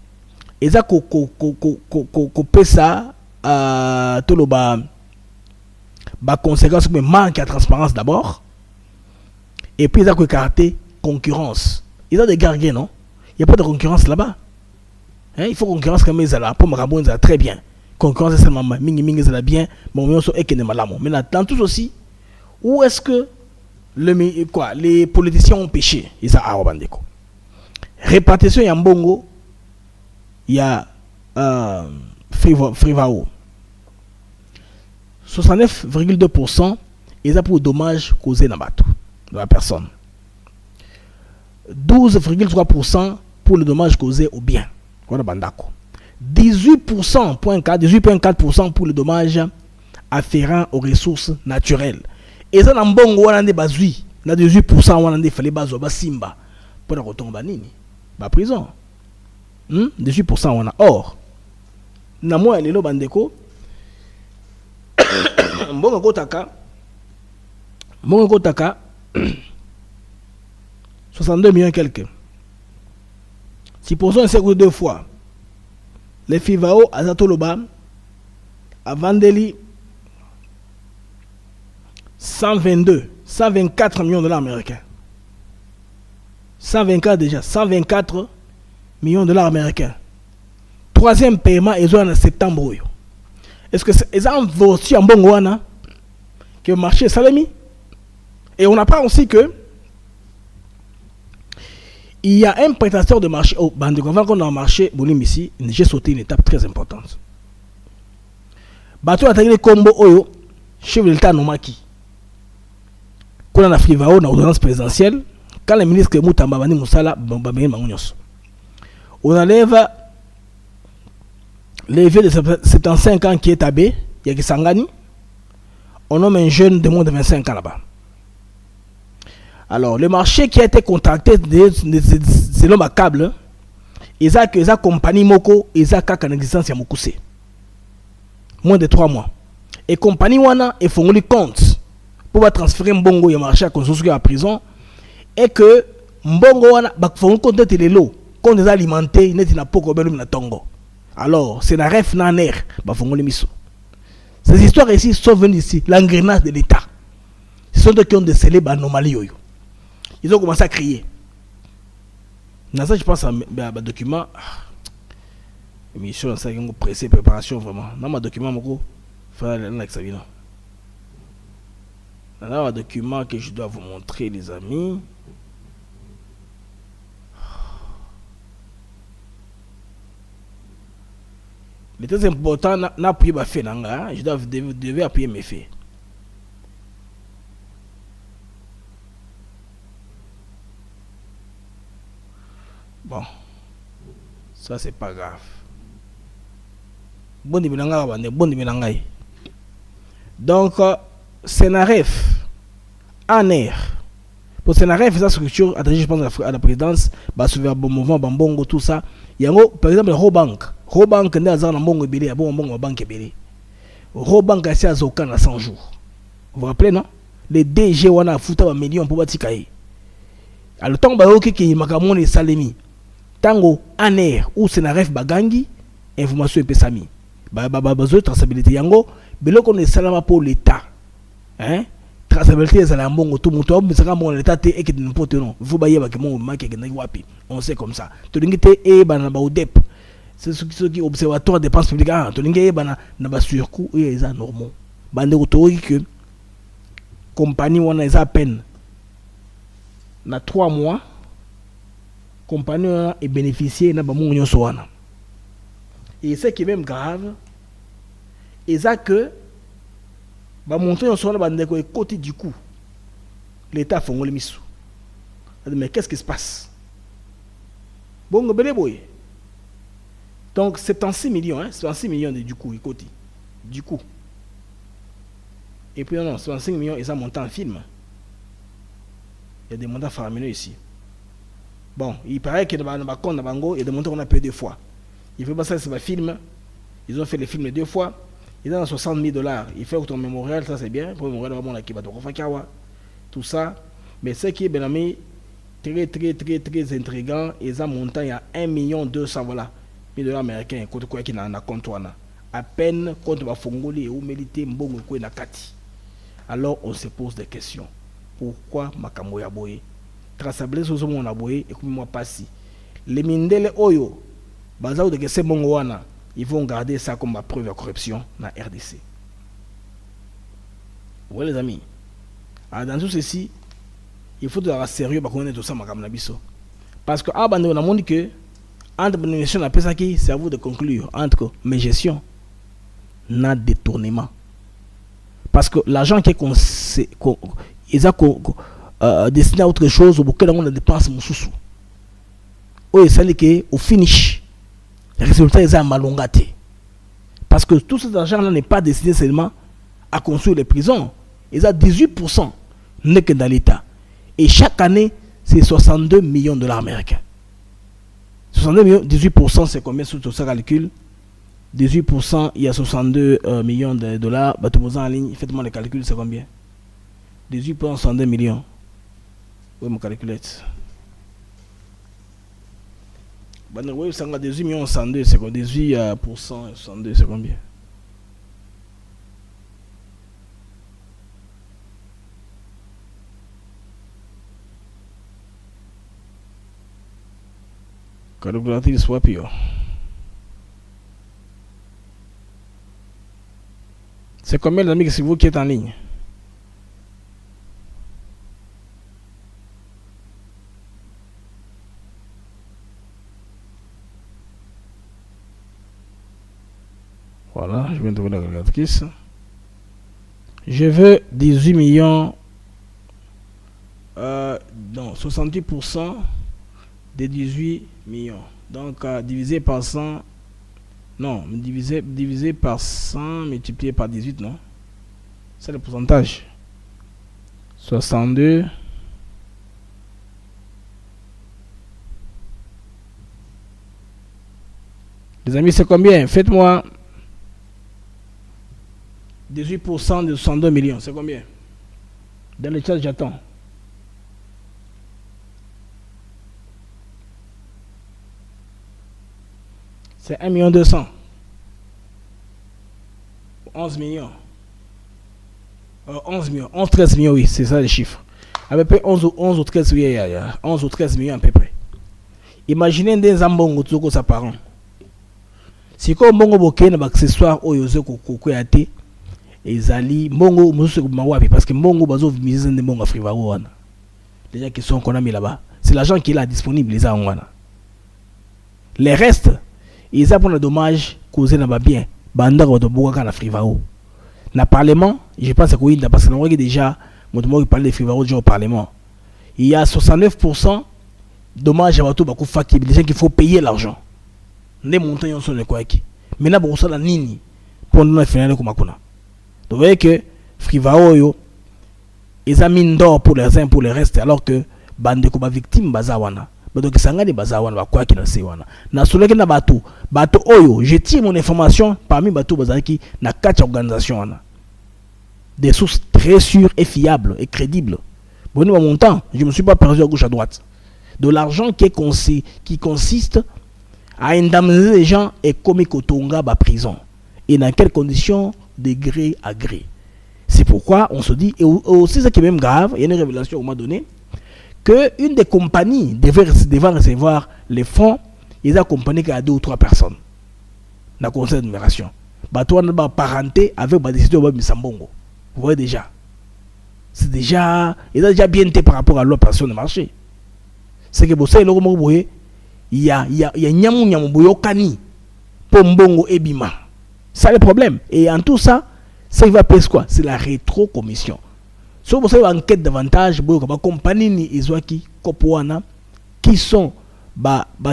eza ko pesa tout le ba conséquence mais manque à transparence d'abord. Et puis, ils ont écarté concurrence. Ils ont des gargués, non? Il n'y a pas de concurrence là-bas. Hein? Il faut concurrence comme ils ont là. Pour Marabou, ils ont très bien. Concurrence, c'est seulement mingi, ils ont bien. Mais on est que mais dans tous aussi, où est-ce que les politiciens ont péché? Ils ont arrobandeko. Répartition, il y a Mbongo, il y a Frivao. 69,2%, ils ont pour dommages causés dans Batou. De la personne. 12,3% pour le dommage causé au bien. 18,4% pour le dommage afférent aux ressources naturelles. Et ça, dans bon, on a des bazouis. Dans 18%, on a des fallait bazo simba. Pour la retomber nini. Ba prison. 18% on a. Or, na moi lelo bandeko. Mbongo kotaka 62 millions quelques. Si pour ça on s'est deux fois, les Fivao à Zatoloba à Vandeli 124 millions de dollars américains. 124 déjà, 124 millions de dollars américains. Troisième paiement est en septembre. Est-ce que c'est aussi en bon ouana que le marché salami? Et on apprend aussi que il y a un prestataire de marché au Bandeko. Avant qu'on a un marché, ici, j'ai sauté une étape très importante. Bateau a attaqué les combos Oyo, chef de l'État Nomaki. Quand on a Frivao, dans l'ordonnance présidentielle, quand le ministre Moutamba Bani Moussala, on enlève les vieux de 75 ans qui est tabé, il y a qui Sangani, on nomme un jeune de moins de 25 ans là-bas. Alors, le marché qui a été contracté selon ma câble, ils ont compagnie Moko, ils ont en existence à Mokuse. Moins de 3 mois. Et compagnie Wana, ils font le compte pour transférer Mbongo et marché à construction à prison. Et que Mbongo Wana, ils font compte de les lots, quand ils alimentés, ils n'ont pas de Tongo. Alors, c'est la ref naner, ils font le miso. Ces histoires ici sont venues ici, l'engrenage de l'État. Ce sont ceux qui ont décelé l'anomalie. Ils ont commencé à crier. Dans ça, je pense à un document. Émission, ça, ils ont pressé, préparation vraiment. Dans mon document, il faut aller avec ça. Dans un document que je dois vous montrer, les amis. Le très important, n'a appuyé ma fait. Je devais appuyer mes faits. Bon, ça c'est pas grave. bondi bilanga bande bondi bilanga. Donc Senaref ANER pour Senaref sa structure attachée je pense à la présidence ba souver bon mouvement bambongo tout ça. Yango par exemple Robank nda za na mbongo ebele bon mbongo banque ebele. Robank asi azoka na 100 jours. Vous vous rappelez non? Les DG wana futa ba millions pour batika ye. Alors tant ba yoki ki makamoni salemi. Tango ANER ou Senaref bagangi information epesami. Ba besoin traçabilité yango beloko ne salama pour l'état. Hein? Traçabilité ça la mbongo tout muto bisaka mon l'état te et n'importe non. Vous ba yeba ke mon make ke wapi. On sait comme ça. To lingite e bana ba ODEP. C'est ce qui observatoire des dépenses publiques. To lingite bana na ba surcoût et les normaux. Bande autori que compagnie wana eza à peine na 3 mois compagnie wana est bénéficié na ba mongo nyonso wana. Et ce qui est même grave et ça que ba monter nyonso wana bande ko côté du coup l'état fongole misu. Mais qu'est-ce qui se passe? Bongo belé boy. Donc 76 millions hein, 76 millions de du coup côté du coup. Et puis non, 65 millions, et ça monte en film. Il y a des montants faramineux ici. Bon, il paraît que dans le compte, il y a des montants qu'on a payé 2 fois. Il faut pas ça, c'est un film. Ils ont fait le film 2 fois. Ils ont 60 000 $. Il fait ton mémorial, ça c'est bien. Pour le mémorial, on a qui va tout ça. Mais ce qui est bien ami, très intriguant, ils ont montant, il y a 1 200 000 $ américains. Côté quoi qui n'a pas compte. À peine contre Fongoli ou Mélité Mbongo Koué Nakati. Alors on se pose des questions. Pourquoi makambo ya boye? Traçabilité sur mon aboye et comme moi passi. Les mindele oyo, bazao de kese bongo wana, ils vont garder ça comme ma preuve de corruption dans RDC. Ouais les amis. Alors dans tout ceci, il faut être sérieux pour connaître tout ça makambo na biso. Parce que ah bande on a montré que entre mes gestions la pesa qui c'est à vous de conclure entre mes gestions n'a détournement. Parce que l'argent qui est destiné à autre chose, au on a dépensé mon sous. Oui, c'est que au finish, le résultat est malongate. Parce que tout cet argent-là n'est pas destiné seulement à construire les prisons. Il y a 18% n'est que dans l'État. Et chaque année, c'est 62 millions de dollars américains. 62 millions, 18% c'est combien sur tout ça calcul? 18%, il y a 62 millions de dollars. Bah, tout le monde en ligne, faites-moi le calcul, c'est combien? 18%, 62 millions. Oui, mon calculette. Bah, oui, 18 millions, 62, c'est quoi? 18%, 62, c'est combien? Calculatrice soit pire. C'est combien d'amis c'est vous qui êtes en ligne? Voilà, je viens de trouver la calculatrice. Je veux 18 millions. Non, 68% des 18 millions. Donc, divisé par 100. Non, divisé par 100 multiplié par 18, non? C'est le pourcentage. 62. Les amis, c'est combien? Faites-moi 18% de 62 millions. C'est combien? Dans le chat, j'attends. C'est 1 200 000. 11 millions. 11 millions. 11, 13 millions, oui, c'est ça les chiffres. À peu près 11 ou 13, oui, 11 ou 13 millions à peu près. Imaginez des ambongo tout ça par an. Si comme bongo boké na accessoire oyoze kokoko yate ezali bongo musu mawapi parce que bongo bazo miser des bongo frivaro wana. Les gens qui sont qu'on a mis là-bas, c'est l'argent qui est là disponible les wana. Les restes ils ont pour le dommage causé na ba bien banda ko to boka na frivaro. Na parlement, je pense que oui parce que on regarde déjà mon qui parle de frivaro déjà au parlement. Il y a 69% dommage à tout bakou faki, les gens qu'il faut payer l'argent. Les montants sont de quoi qui. Maintenant, pour ça, la nini, pour nous finir comme ça. Donc, vous voyez que Frivao, ils ont mis d'or pour les uns, pour les restes, alors que bande comme victime, bazawana. Donc, ça n'a bazawana, quoi qu'il en soit. Na soulé na bateau, bateau oyo, j'ai tiré mon information parmi bateau bazaki, na 4 organisations. Des sources très sûres et fiables et crédibles. Bon, à mon temps, je ne me suis pas perdu à gauche à droite. De l'argent qui consiste à indemniser les gens et commis Kotonga à prison. Et dans quelles conditions? De gré à gré. C'est pourquoi on se dit, et aussi ce qui est même grave, il y a une révélation au moment donné, qu'une des compagnies devant recevoir les fonds, ils ont compagnie qui a 2 ou 3 personnes. Dans le conseil d'admiration. Toi, on a parenté avec la décision de Misambongo. Vous voyez déjà. C'est déjà, il a déjà bien été par rapport à l'opération de marché. C'est que vous savez, il y a Nyamu Boyokani, Pombongo et Bima. C'est le problème. Et en tout ça, ça va passer quoi? C'est la rétrocommission. Si vous savez, enquête davantage, vous avez compagnie ni Izwaki, Kopoana, qui sont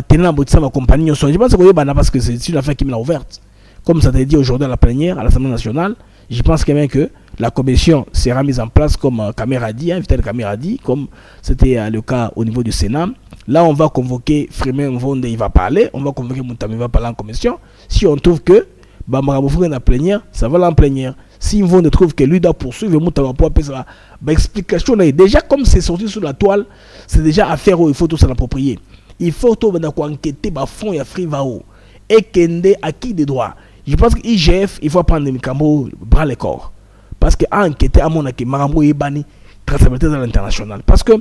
tenants de ma compagnie. Je pense que parce que c'est une affaire qui m'a ouverte. Comme ça a été dit aujourd'hui à la plénière, à l'Assemblée nationale, je pense quand même que la commission sera mise en place comme Caméra dit, Vital Caméra dit, comme c'était le cas au niveau du Sénat. Là, on va convoquer Freeman Vonde, il va parler. On va convoquer Moutami, il va parler en commission. Si on trouve que Bamaraboufou est en plénière, ça va en plénière. Si Vonde trouve que lui doit poursuivre, Moutami pour appeler ça. Explication là. Déjà, comme c'est sorti sur la toile, c'est déjà affaire où il faut tout s'en approprier. Il faut tout enquêter, fond et Frivao. Et Kende acquis des droits. Je pense que l'IGF, il faut prendre des médicaments, bras les corps. Parce que enquêter à mon avis, Marambo est banni, traçabilité dans l'international. Parce que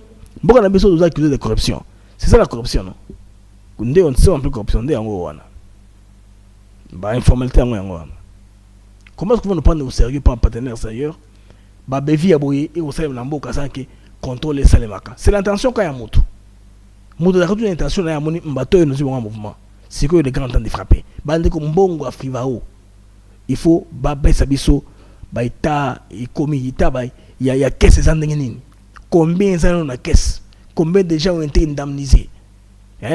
beaucoup de personnes nous accusent de corruption. C'est ça la corruption, non? On sait un peu corruption, on est en haut. Informalité en haut. Comment est-ce que vous nous prenez au sérieux par un partenaire sérieux? Bévi aboye et au sein de l'ambo qui contrôle les salemaka. C'est l'intention quand il y a un mot. Mot de la retour d'intention, il y a un bateau et nous avons un mouvement. C'est qu'il y a des grands temps de frapper. Bande comme Mbongo à Frivao. Il faut baisser biso, baïta, et commis, il y a caisse et zandengeni. Combien de gens ont la caisse? Combien de gens ont été indemnisés?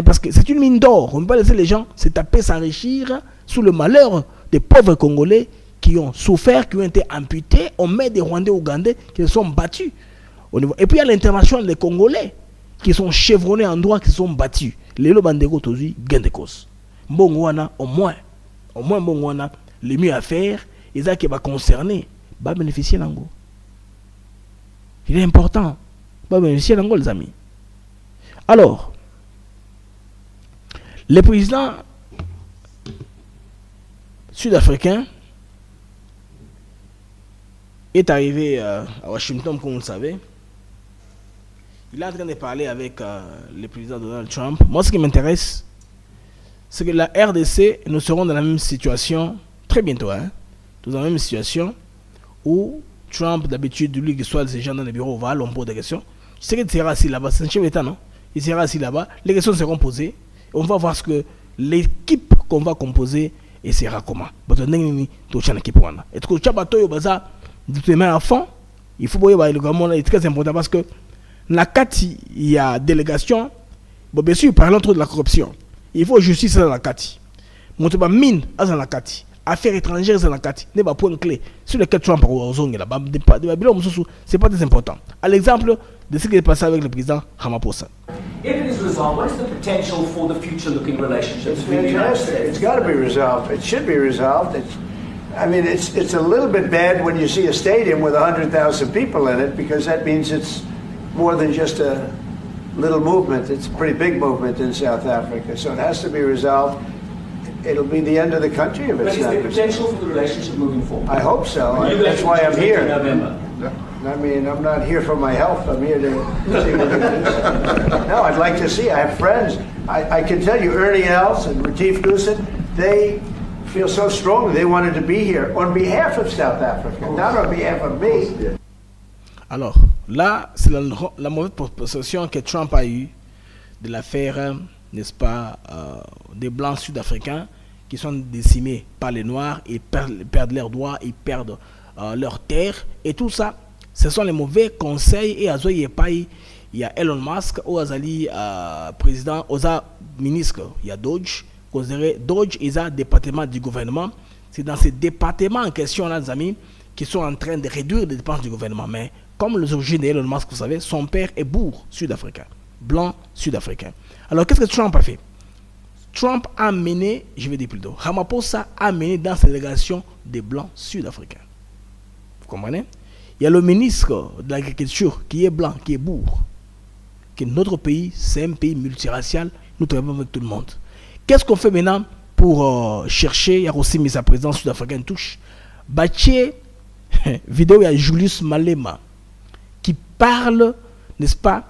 Parce que c'est une mine d'or. On ne peut pas laisser les gens se taper, s'enrichir sous le malheur des pauvres Congolais qui ont souffert, qui ont été amputés. On met des Rwandais, Ougandais qui se sont battus. Et puis il y a l'intervention des Congolais qui sont chevronnés en droit, qui se sont battus. Les Lobandego Tozi, gain de cause. Mbongwana, au moins Mbongwana, le mieux à faire, et ça qui va concerner, va bénéficier d'ango. Il est important, va bénéficier d'ango, les amis. Alors, le président sud-africain est arrivé à Washington, comme vous le savez. Il est en train de parler avec le président Donald Trump. Moi, ce qui m'intéresse, c'est que la RDC, nous serons dans la même situation très bientôt. Nous dans la même situation où Trump, d'habitude, lui qui soit ces gens dans les bureaux ovales, on pose des questions. Je sais qu'il sera assis là-bas, c'est un chef d'État, non? Il sera assis là-bas, les questions seront posées. On va voir ce que l'équipe qu'on va composer et sera comment. Et tout ça, de mains à fond, il faut voir le gouvernement, c'est très important parce que la CATI, il y a délégation. Bon, bien sûr, parlons trop de la corruption. Il faut justice dans la CATI. Monter ma mine dans la CATI. Affaires étrangères dans la CATI. N'est pas point clé. Sur lequel tu as un zone là-bas, c'est pas très important. À l'exemple de ce qui est passé avec le président Ramaphosa. If it is resolved, what is the potential for the future-looking relationships? It's got to be resolved. It should be resolved. It's a little bit bad when you see a stadium with 100,000 people in it because that means it's more than just a little movement. It's a pretty big movement in South Africa. So it has to be resolved. It'll be the end of the country if it's not. But is there potential for the relationship moving forward? I hope so. That's why I'm here. I mean, I'm not here for my health. I'm here to see what it is. No, I'd like to see. I have friends. I can tell you, Ernie Els and Retief Goosen, they feel so strongly they wanted to be here on behalf of South Africa, not on behalf of me. Alors, là, c'est la mauvaise position que Trump a eue de l'affaire, n'est-ce pas, des Blancs sud-africains qui sont décimés par les Noirs et perdent leurs droits, ils perdent leurs terres et tout ça. Ce sont les mauvais conseils et à Zoye Pai, il y a Elon Musk, au Azali président, au ministre, il y a Dodge, considéré Dodge et un département du gouvernement. C'est dans ces départements en question là, les amis, qui sont en train de réduire les dépenses du gouvernement. Mais comme les origines d'Elon Musk, vous savez, son père est bourg sud-africain, blanc sud-africain. Alors qu'est-ce que Trump a fait? Trump a mené, je vais dire plutôt, Ramaphosa a mené dans sa délégation des blancs sud-africains. Vous comprenez? Il y a le ministre de l'agriculture qui est blanc, qui est bourg. Que notre pays, c'est un pays multiracial, nous travaillons avec tout le monde. Qu'est-ce qu'on fait maintenant pour chercher, il y a aussi mis sa présence sud-africaine touche. Bâtier, vidéo, il y a Julius Malema qui parle, n'est-ce pas,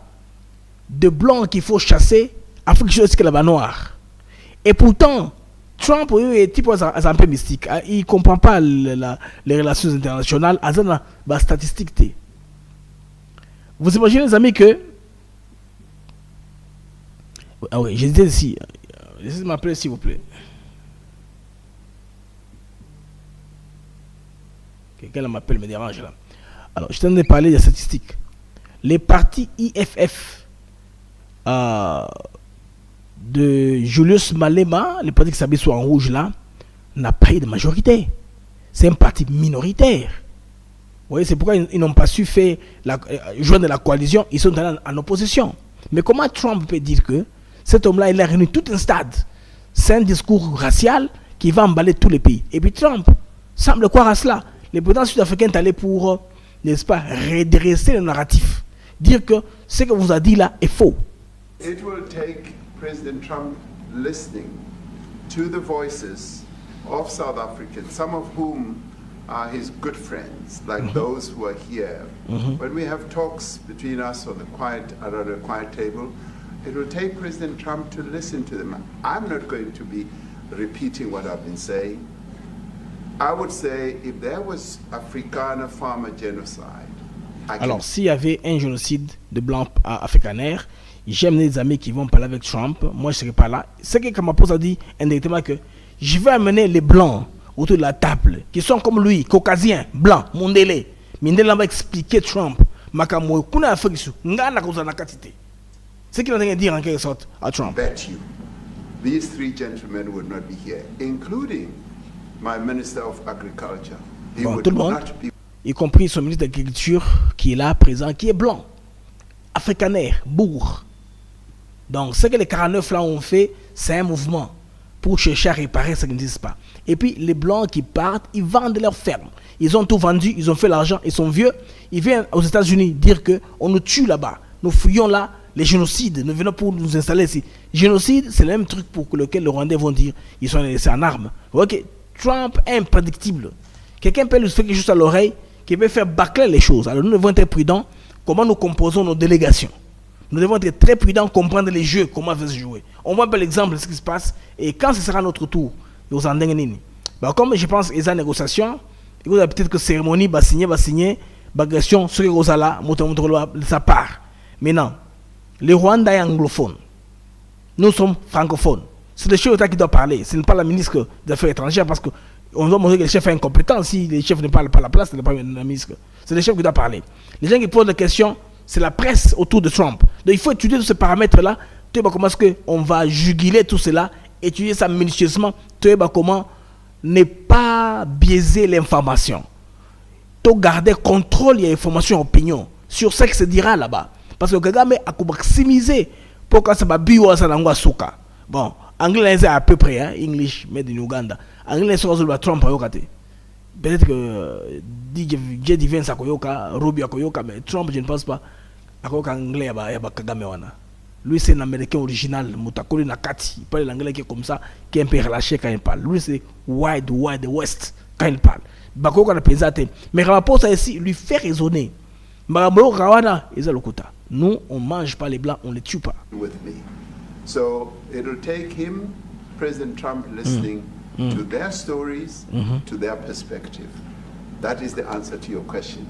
de blancs qu'il faut chasser, Afrique chose que la noire. Et pourtant, Trump est un peu mystique. Il ne comprend pas les relations internationales. Il y a des statistiques. Vous imaginez, les amis, que... Ah oui, je disais ici. Laissez-moi m'appeler, s'il vous plaît. Quelqu'un m'appelle, me dérange là. Alors, je t'en ai parlé des statistiques. Les partis IFF de Julius Malema, les partis qui s'habillent en rouge là, n'a pas eu de majorité. C'est un parti minoritaire. Vous voyez, c'est pourquoi ils n'ont pas su faire joindre la coalition, ils sont en opposition. Mais comment Trump peut dire que cet homme-là, il a réuni tout un stade? C'est un discours racial qui va emballer tous les pays. Et puis Trump semble croire à cela. Le président sud-africain est allé pour, n'est-ce pas, redresser le narratif. Dire que ce que vous a dit là est faux. It will take President Trump listening to the voices of South Africans, some of whom are his good friends, like those who are here. When we have talks between us on around a quiet table, it will take President Trump to listen to them. I'm not going to be repeating what I've been saying. I would say if there was Afrikaner farmer genocide. Alors, s'il y avait un génocide de blancs afrikaners, j'aime les amis qui vont parler avec Trump. Moi, je ne serai pas là. C'est que Ramaphosa a dit indirectement que je vais amener les blancs autour de la table, qui sont comme lui, caucasiens, blancs, Mondele. Mindela va expliquer Trump. Makamou, kuna Afrique, ngana koza na katite. C'est ce qu'il a dit dire en quelque sorte à Trump. Bet you, these three gentlemen would not be here, including my Minister of Agriculture. He Bon, would tout le monde, not be. y compris son ministre de l'Agriculture, qui est là, présent, qui est blanc, africaner, bourg. Donc, ce que les 49 là ont fait, c'est un mouvement pour chercher à réparer ce qui n'existe pas. Et puis, les blancs qui partent, ils vendent leurs fermes. Ils ont tout vendu, ils ont fait l'argent, ils sont vieux. Ils viennent aux États-Unis dire qu'on nous tue là-bas. Nous fouillons là les génocides. Nous venons pour nous installer ici. Génocide, c'est le même truc pour lequel les Rwandais vont dire ils sont laissés en armes. Ok, Trump est imprédictible. Quelqu'un peut lui faire quelque chose à l'oreille qui peut faire bâcler les choses. Alors nous devons être prudents. Comment nous composons nos délégations? Nous devons être très prudents, comprendre les jeux, comment ils vont se jouer. On voit par l'exemple de ce qui se passe. Et quand ce sera notre tour, comme je pense qu'ils ont une négociation, il y a peut-être que cérémonie va signer, question, ce que là, ça part. Maintenant, les Rwandais anglophones, nous sommes francophones. C'est le chef d'État qui doit parler. Ce n'est pas la ministre des Affaires étrangères parce qu'on doit montrer que le chef est incompétent. Si le chef ne parle pas à la place, ce n'est pas le ministre. C'est le chef qui doit parler. Les gens qui posent des questions, c'est la presse autour de Trump. Donc il faut étudier tous ces paramètres-là. Tu vois comment est-ce qu'on va juguler tout cela, étudier ça minutieusement. Tu vois comment ne pas biaiser l'information. Tu garder contrôle et information, opinion sur ce qui se dira là-bas. Parce que Kagame a maximiser pour que ça va biwa ça n'angwa souka. Bon, anglais c'est à peu près, hein, English made in Uganda. Anglais c'est sur Trump à yokate. Peut-être que DJ Divine ça koyoka, Rubio à koyoka, mais Trump je ne pense pas. À koyoka anglais yaba Kagame wana. Lui c'est un américain original, mutakoli nakati. Il parle l'anglais qui est comme ça, qui est un peu relâché quand il parle. Lui c'est wide west quand il parle. Bakoyoka na pesate. Mais Ramaphosa ici lui fait raisonner. Maramo Rawana ils ont le quota. Nous, on ne mange pas les blancs, on ne les tue pas. With me. So it'll take him, President Trump, listening to their stories, to their perspective. That is the answer to your question.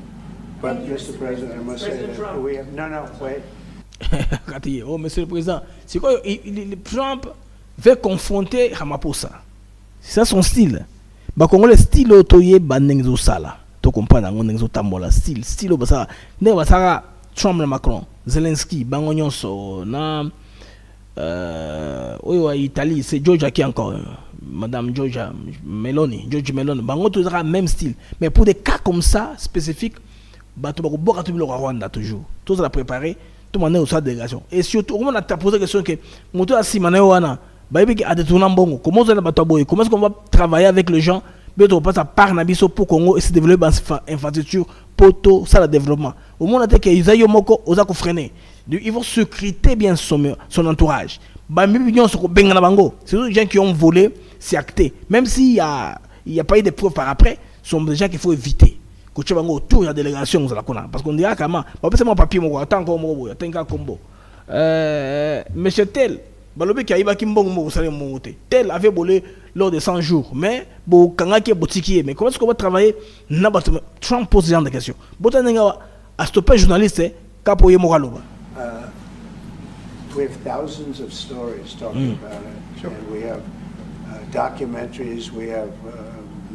But, Mr. President, I must say that we have... No, wait. Oh, Monsieur le Président, c'est quoi Trump veut confronter Ramaphosa. C'est ça son style. Bah, quand on le style autoyé, bah, n'engzo sala. Tu comprends, n'engzo tamola. Style, bah, ça. N'est pas ça. Trump na Macron, Zelensky, bango nyonso na oyo Italie, c'est Giorgia qui encore Madame Giorgia Meloni, bango tout le même style, mais pour des cas comme ça spécifiques, bato bako boka tout le Rwanda toujours. Tout ça préparé, tout le monde est au délégation. Et surtout, on a posé la question que moto a simana wana, ba yebi a détourné bongo. Comment ça bato boy? Comment est-ce qu'on va travailler avec les gens? Mais on passe à part nabiso pour Congo et se développer en infrastructure pour tout ça le développement. Au moment où ils aillent moko, ils vont freiner. Ils vont scruter bien son entourage. C'est des gens qui ont volé, c'est acté. Même s'il n'y a pas eu de preuves par après, ce sont des gens qu'il faut éviter. Quand tu vas autour de la délégation, parce qu'on dira comment, c'est mon papier, mon attends encore mon combo. Monsieur Tel, Tel avait volé lors de 100 jours, mais mais comment est-ce qu'on va travailler? Trump pose ce genre de questions. À stopper journaliste, we have thousands of stories talking about it. Sure. And we have documentaries, we have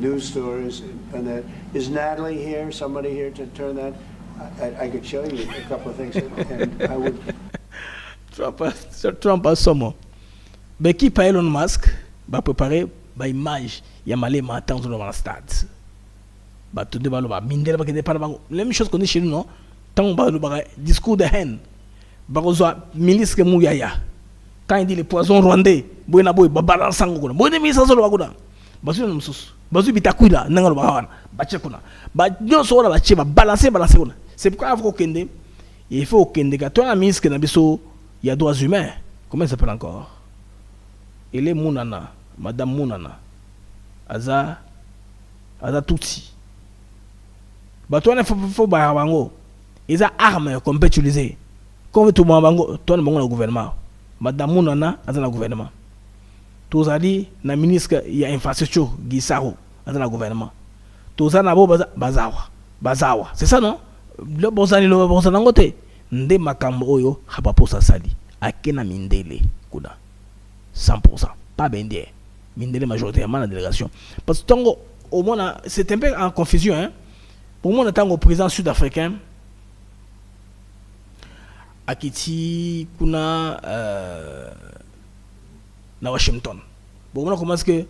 news stories, and that. Is Natalie here? Somebody here to turn that? I could show you a couple of things, and I would. Trump a somme. Mais qui paye Elon Musk va préparer ba image ya malé matin dans le stade. Ba tout débat ba mindela ba kende pas la même chose qu'on dit chez nous non. Tant ba le discours de haine. Barozoa milice que Mouyaya. Quand il dit les poisons rwandais, Boyna Boy, Babalansango, Boyne Misa Solo Baguda, Basu Namsus, Basu Bitakuda, Nangal Bahan, Bachekuna, Badjon Sola Bacheva, balancer. C'est pourquoi il faut Kende, il faut Kende, quand on a mis que Nabiso, il y a droits humains. Comment il s'appelle encore? Il est Mounana, Madame Mounana, Aza Tutsi. Batouane faut Bahabango, ils ont armes qu'on peut utiliser. Quand tout le monde est dans le gouvernement, Madame Mounana est dans le gouvernement. Tous les ministres, il y a une infrastructure, Gisaro, dans le gouvernement. Tous les Bazawa. C'est ça, non? Le Bozani, le Bozanangote. Nde Makambo Oyo, Hapaposa Sali. Akena Mindele, Kuda. 100%. Pas Bendé. Mindele majoritairement la délégation. Parce que au moins, c'est un peu en confusion. Hein? Pour moi, on est au président sud-africain. Akiti kuna na Washington. Bon, on commence que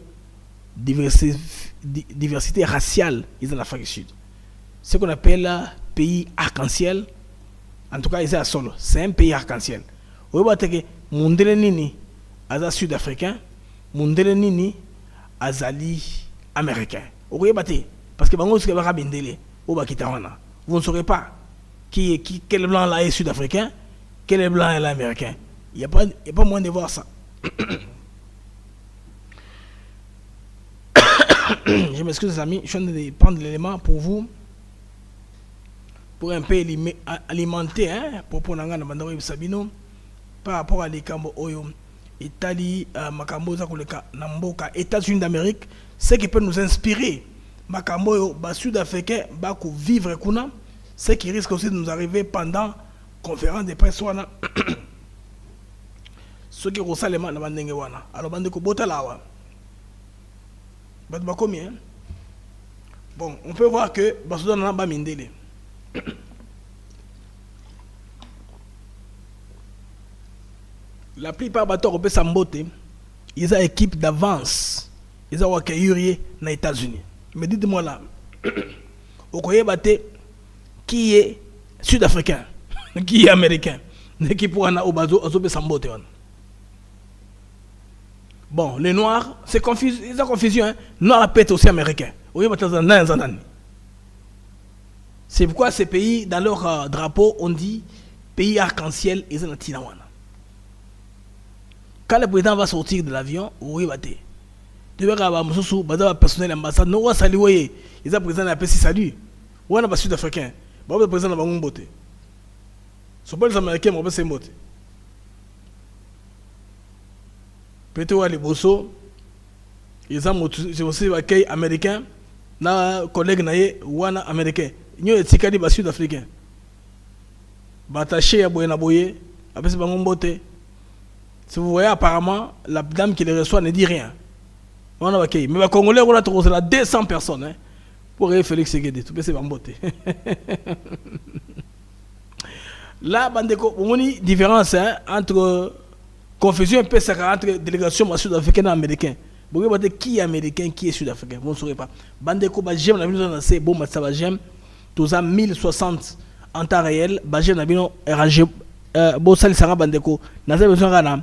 diversité raciale est en Afrique du Sud. Ce qu'on appelle pays arc-en-ciel, en tout cas, c'est solo. C'est un pays arc-en-ciel. Vous voyez que Mundele Nini, Aza sud-africain, Mundele Nini, Azali américain. Vous voyez parce que Bango c'est Rabindele, vous ne saurez pas quel blanc là est sud-africain. Quel est blanc et l'américain? Il n'y a pas moyen de voir ça. Je m'excuse les amis, je suis en train de prendre l'élément pour vous, pour un peu alimenter, pour Sabino, par rapport à l'Ekambo Oyo, Italie, Makambo, États-Unis d'Amérique, ce qui peut nous inspirer, Makambo Oyo, Sud-Africain, vivre Kuna, ce qui risque aussi de nous arriver pendant conférence de presse wana ceux qui rosalema na bandenge wana alors bande ko botalawa bat ba combien bon on peut voir que basoda na ba mindele la plupart bato ko pesa mbote ils ont équipe d'avance ils ont accueilli na États-Unis mais dites-moi là okoye baté qui est sud-africain qui est américain, qui pour un obazo sambote. Bon, les noirs, c'est confus, ils ont confusion. Hein? Noirs pète aussi américain. C'est pourquoi ces pays, dans leur drapeau, on dit pays arc-en-ciel et Tinawana. Quand le président va sortir de l'avion, oui, bâté. Tu verras, le personnel de l'ambassade, nous va saluer. Ils ont président de salut. Ou on a pas sud-africain. Le président de l'ambassade. Ce sont les Américains qui ont fait peut-être les Bosso, ils ont aussi accueilli américain, na collègue naé wana américain. Nous sommes tikali ba sud-africain. Bataché à Boyena Boye, après c'est bango mbote. Si vous voyez apparemment la dame qui les reçoit ne dit rien. On a accueilli. Mais les Congolais on a trouvé là 200 personnes hein, pour Félix Seguedi, tout c'est bango mbote. Là, bandeko, on a une différence hein, entre confusion un peu ça entre délégation sud-africaine et américaine. Vous voyez qui est américain, qui est sud-africain. Vous ne saurez pas. Bandeko, j'aime la ville, c'est bon, ça j'aime. Tous à 1060 en temps réel. J'aime la ville, rangé. Bon, ça, ça bandeko. Nous avons besoin de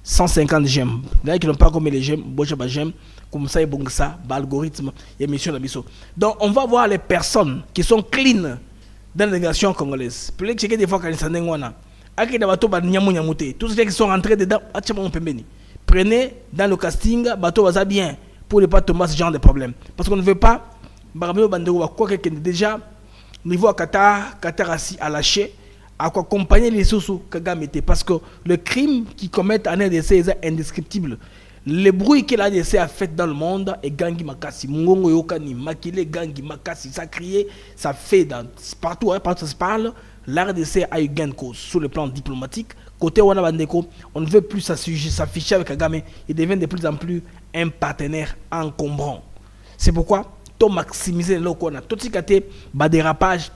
150 gemmes. Il y a qui n'ont pas comme les gemmes. Bon, j'aime. Comme ça, bon, ça, l'algorithme, émission de biseau. Donc, on va voir les personnes qui sont clean dans la délégation congolaise. Pour les qui des fois, quand ils sont tous ceux qui sont rentrés dedans, prenez dans le casting, bateau va bien pour ne pas tomber à ce genre de problème. Parce qu'on ne veut pas, déjà, niveau à Qatar a lâché, à quoi accompagner les sous Kagame. Parce que le crime qu'ils commettent en RDC est indescriptible. Le bruit que l'ADC a fait dans le monde est Gangi Makasi. Mungongo Yokani, Makile Gangi Makasi, ça crie, ça fait partout, partout ça se parle. L'RDC a eu gain de cause sur le plan diplomatique. Côté Wana Bandeko, on ne veut plus s'afficher avec Kagame. Il devient de plus en plus un partenaire encombrant. C'est pourquoi, tout maximiser le qu'on a. Tout ce qui a été dérapage,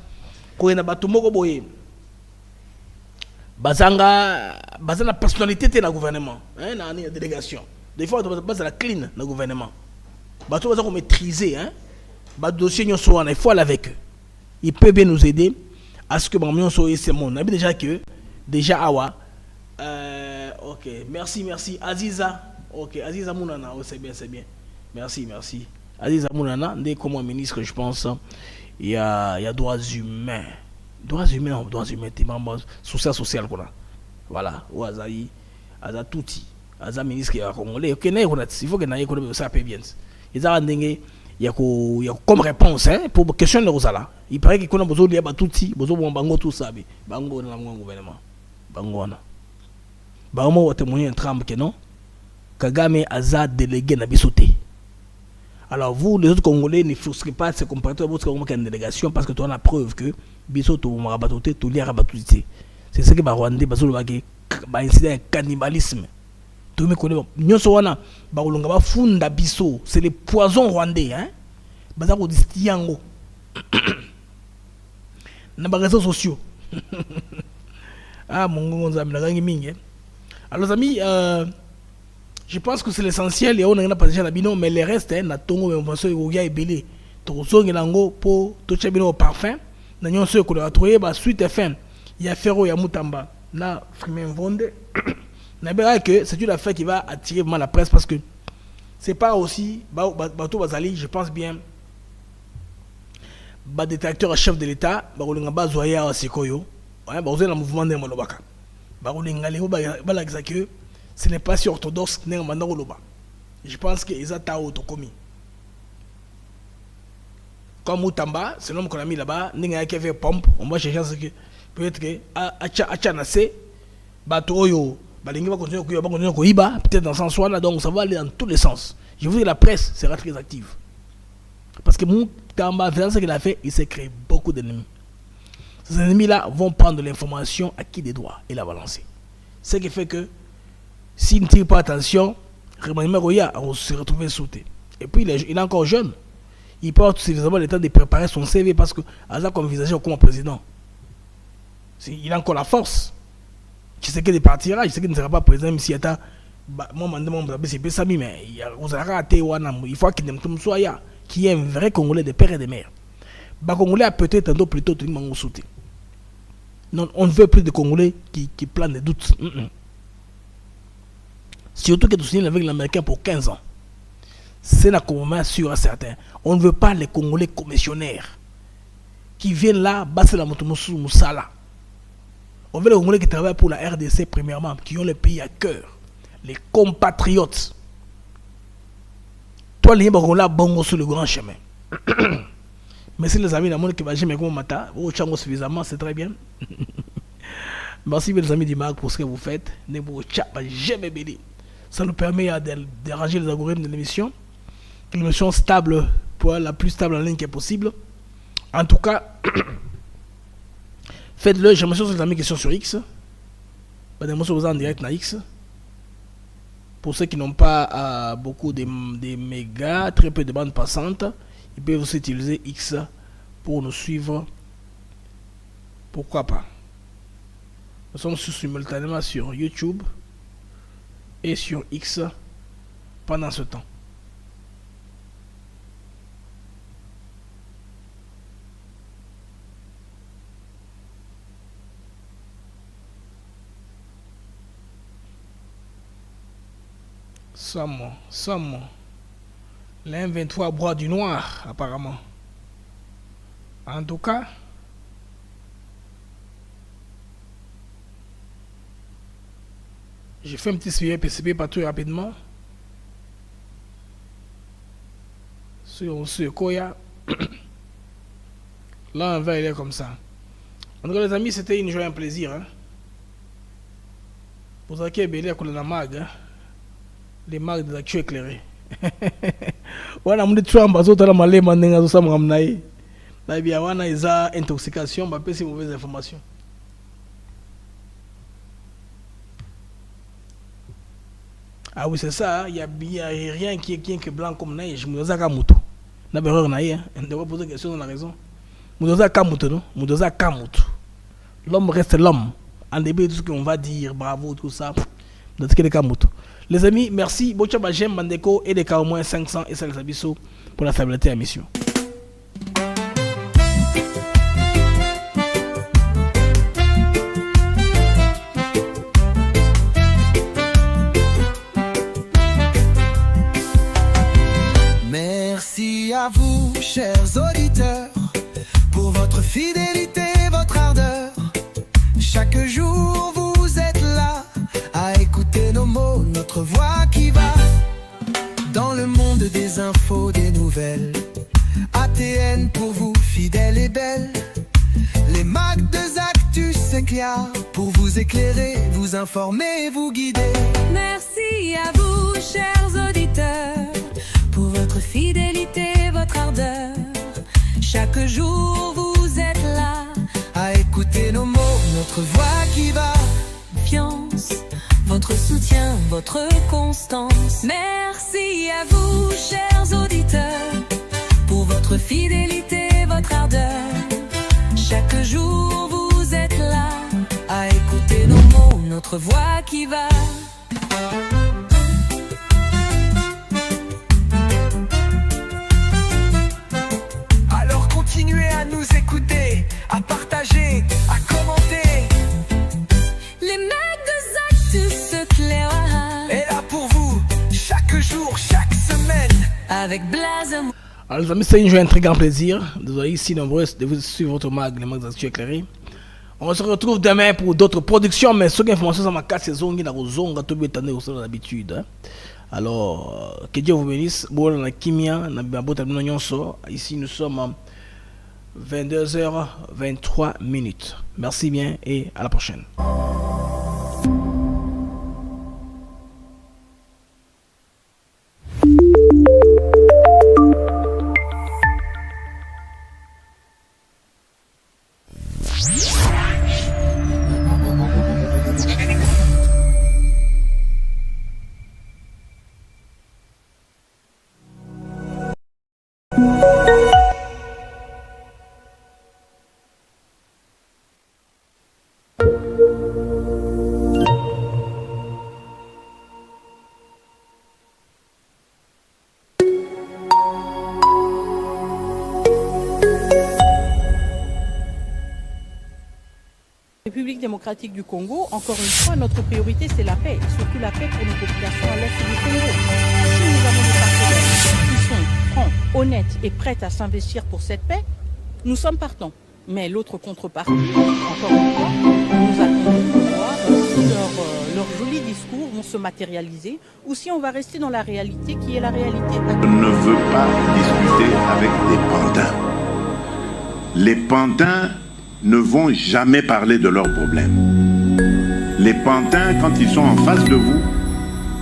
quand on a battu Mogoboye, bazanga personnalité dans le gouvernement, dans la délégation. Des fois, on a la clean dans le gouvernement. Bateau va maîtriser, dossier il faut aller avec eux. Il peut bien nous aider à ce que nous soyons ce monde. On a déjà que awa. Ok, merci. Aziza, ok, Aziza Mounana, oh, c'est bien. Merci. Aziza Mounana, dès comme ministre, je pense, il y a droits humains. Droits humains, t'es membre social qu'on a. Voilà, ou Azaï, Azatouti, Aza ministre congolais. Ok, il faut que nous ça peut bien. Ils ont il y a comme réponse pour question de Rosala. Il paraît qu'il y a besoin de Batouti, besoin de Bango tout ça. Bango dans le gouvernement. Bango na. Bango va témoigner un tremble que non. Kagame Aza délégué na bisoté. Alors vous, les autres Congolais, ne frustrez pas de se comparer à votre une délégation parce que tu as la preuve que bisoto m'a rabatouté, tout l'a rabatouté. C'est ce que les Rwandais ont incident un cannibalisme. Tout le monde connaît. Nous sommes là, funda biso, c'est le poison rwandais, hein. Bazako distiango. Dans les réseaux sociaux. Ah mon amis, alors amis, je pense que c'est l'essentiel et on a pas déjà la bino, mais les restes na tongo mais on se goya ebele. To zongi lango po to chabino au parfum. Na nyon se ko la trouver ba suite FM. Il y a Ferro ya Mutamba na Fremen Vonde. Na bera que c'est une affaire qui va attirer vraiment la presse parce que c'est pas aussi bateau bazali, je pense bien. Ba détracteur chef de l'État, ba rolinga ba zoya sikoyo. Ouais, ba le mouvement de Molobaka. Ba rolinga leo ba la que ce n'est pas si orthodoxe que je pense que ils ont auto commis. Comme Moutamba, c'est l'homme qu'on a mis là-bas, n'y a qu'à pompe, on va chercher ce que peut-être que Achanase, Batoyo, Balingi va continuer à Koiba, peut-être dans ce sens-là, donc ça va aller dans tous les sens. Je vous dis que la presse sera très active. Parce que Moutamba, ce qu'il a fait, il s'est créé beaucoup d'ennemis. Ces ennemis-là vont prendre l'information à qui des droits et la balancer. Ce qui fait que s'il ne tire pas attention, on se retrouve sauté. Et puis il est encore jeune. Il porte suffisamment le temps de préparer son CV parce que Aza comme envisagé comme président. Il a encore la force. Je sais qu'il partira, je sais qu'il ne sera pas président, même s'il y a mon mandat, c'est Sami, mais il faut qu'il y ait un vrai Congolais de père et de mère. Le Congolais a peut-être un peu plus tôt sauté. Non, on ne veut plus de Congolais qui planent des doutes. Surtout que tu signes avec l'Américain pour 15 ans. C'est un commun sûr et certain. On ne veut pas les Congolais commissionnaires qui viennent là, basser la motomosu Moussala. On veut les Congolais qui travaillent pour la RDC premièrement, qui ont le pays à cœur. Les compatriotes. Toi, les Congolais bongo sur le grand chemin. Mais si les amis, la monde qui va jamais comme matin, au chango suffisamment, c'est très bien. Merci les amis du MAC pour ce que vous faites. Ne vous jamais béni. Ça nous permet de déranger les algorithmes de l'émission. Une émission stable, pour la plus stable en ligne qui est possible. En tout cas, faites-le. J'aimerais sur les amis qui sont sur X. Des mots en direct na X. Pour ceux qui n'ont pas beaucoup de mégas, très peu de bandes passantes, ils peuvent aussi utiliser X pour nous suivre. Pourquoi pas? Nous sommes simultanément sur YouTube, et sur X pendant ce temps. Somme. L'M23 boit du noir, apparemment. En tout cas, j'ai fait un petit suivi PCP partout rapidement. Sur Koya. Là, on va aller comme ça. En tout cas, les amis, c'était une joie et un plaisir. Hein? Pour ça qui est belé à la mag, hein? Les mags des actions éclairées. Wana mudi tuwa ambazo tala malé mandenga zo sa mramnaye. Na bien wana isa intoxication, ba pesi mauvaise information. Ah oui, c'est ça, il y a rien qui est que blanc comme neige. Moudoza Kamuto. Na berreur naïe, on devrait poser question dans la raison. Moudoza Kamuto, non? Moudoza Kamuto. L'homme reste l'homme. En début de tout ce qu'on va dire, bravo, tout ça. Dans ce qui est Kamuto. Les amis, merci. Bocha Bajem, Bandeko et des cas au moins 500 et 500 bisous pour la stabilité à mission. Merci à vous, chers auditeurs, pour votre fidélité, votre ardeur. Chaque jour, vous êtes là à écouter nos mots, notre voix qui va dans le monde des infos, des nouvelles. ATN pour vous, fidèle et belle. Les mags de Zactus s'éclairent pour vous éclairer, vous informer, vous guider. Merci à vous, chers auditeurs, pour votre fidélité, votre ardeur. Chaque jour, vous êtes là à écouter nos mots, notre voix qui va. Confiance, votre soutien, votre constance. Merci à vous, chers auditeurs, pour votre fidélité, votre ardeur. Chaque jour, vous êtes là à écouter nos mots, notre voix qui va. Alors continuez à nous écouter, à partager, à commenter. Les mecs de Zactus s'éclairent. Et là pour vous, chaque jour, chaque semaine. Avec Blaze. Alors les amis, c'est une joie, un très grand plaisir de vous avoir ici nombreux de vous suivre votre mag, les mags d'actu éclairés. On se retrouve demain pour d'autres productions, mais ce qui est information sur ma 4 saisons, qui n'a pas de au d'habitude. Alors, que Dieu vous bénisse. Bon, on a Kimia, ici nous sommes à 22h23. Merci bien et à la prochaine. République démocratique du Congo, encore une fois, notre priorité c'est la paix, et surtout la paix pour nos populations à l'est du Congo. Si nous avons des partenaires qui sont francs, honnêtes et prêts à s'investir pour cette paix, nous sommes partants. Mais l'autre contrepartie, encore une fois, nous attendons de voir si leurs jolis discours vont se matérialiser ou si on va rester dans la réalité qui est la réalité. Je ne veux pas discuter avec des pantins. Les pantins ne vont jamais parler de leurs problèmes. Les pantins, quand ils sont en face de vous,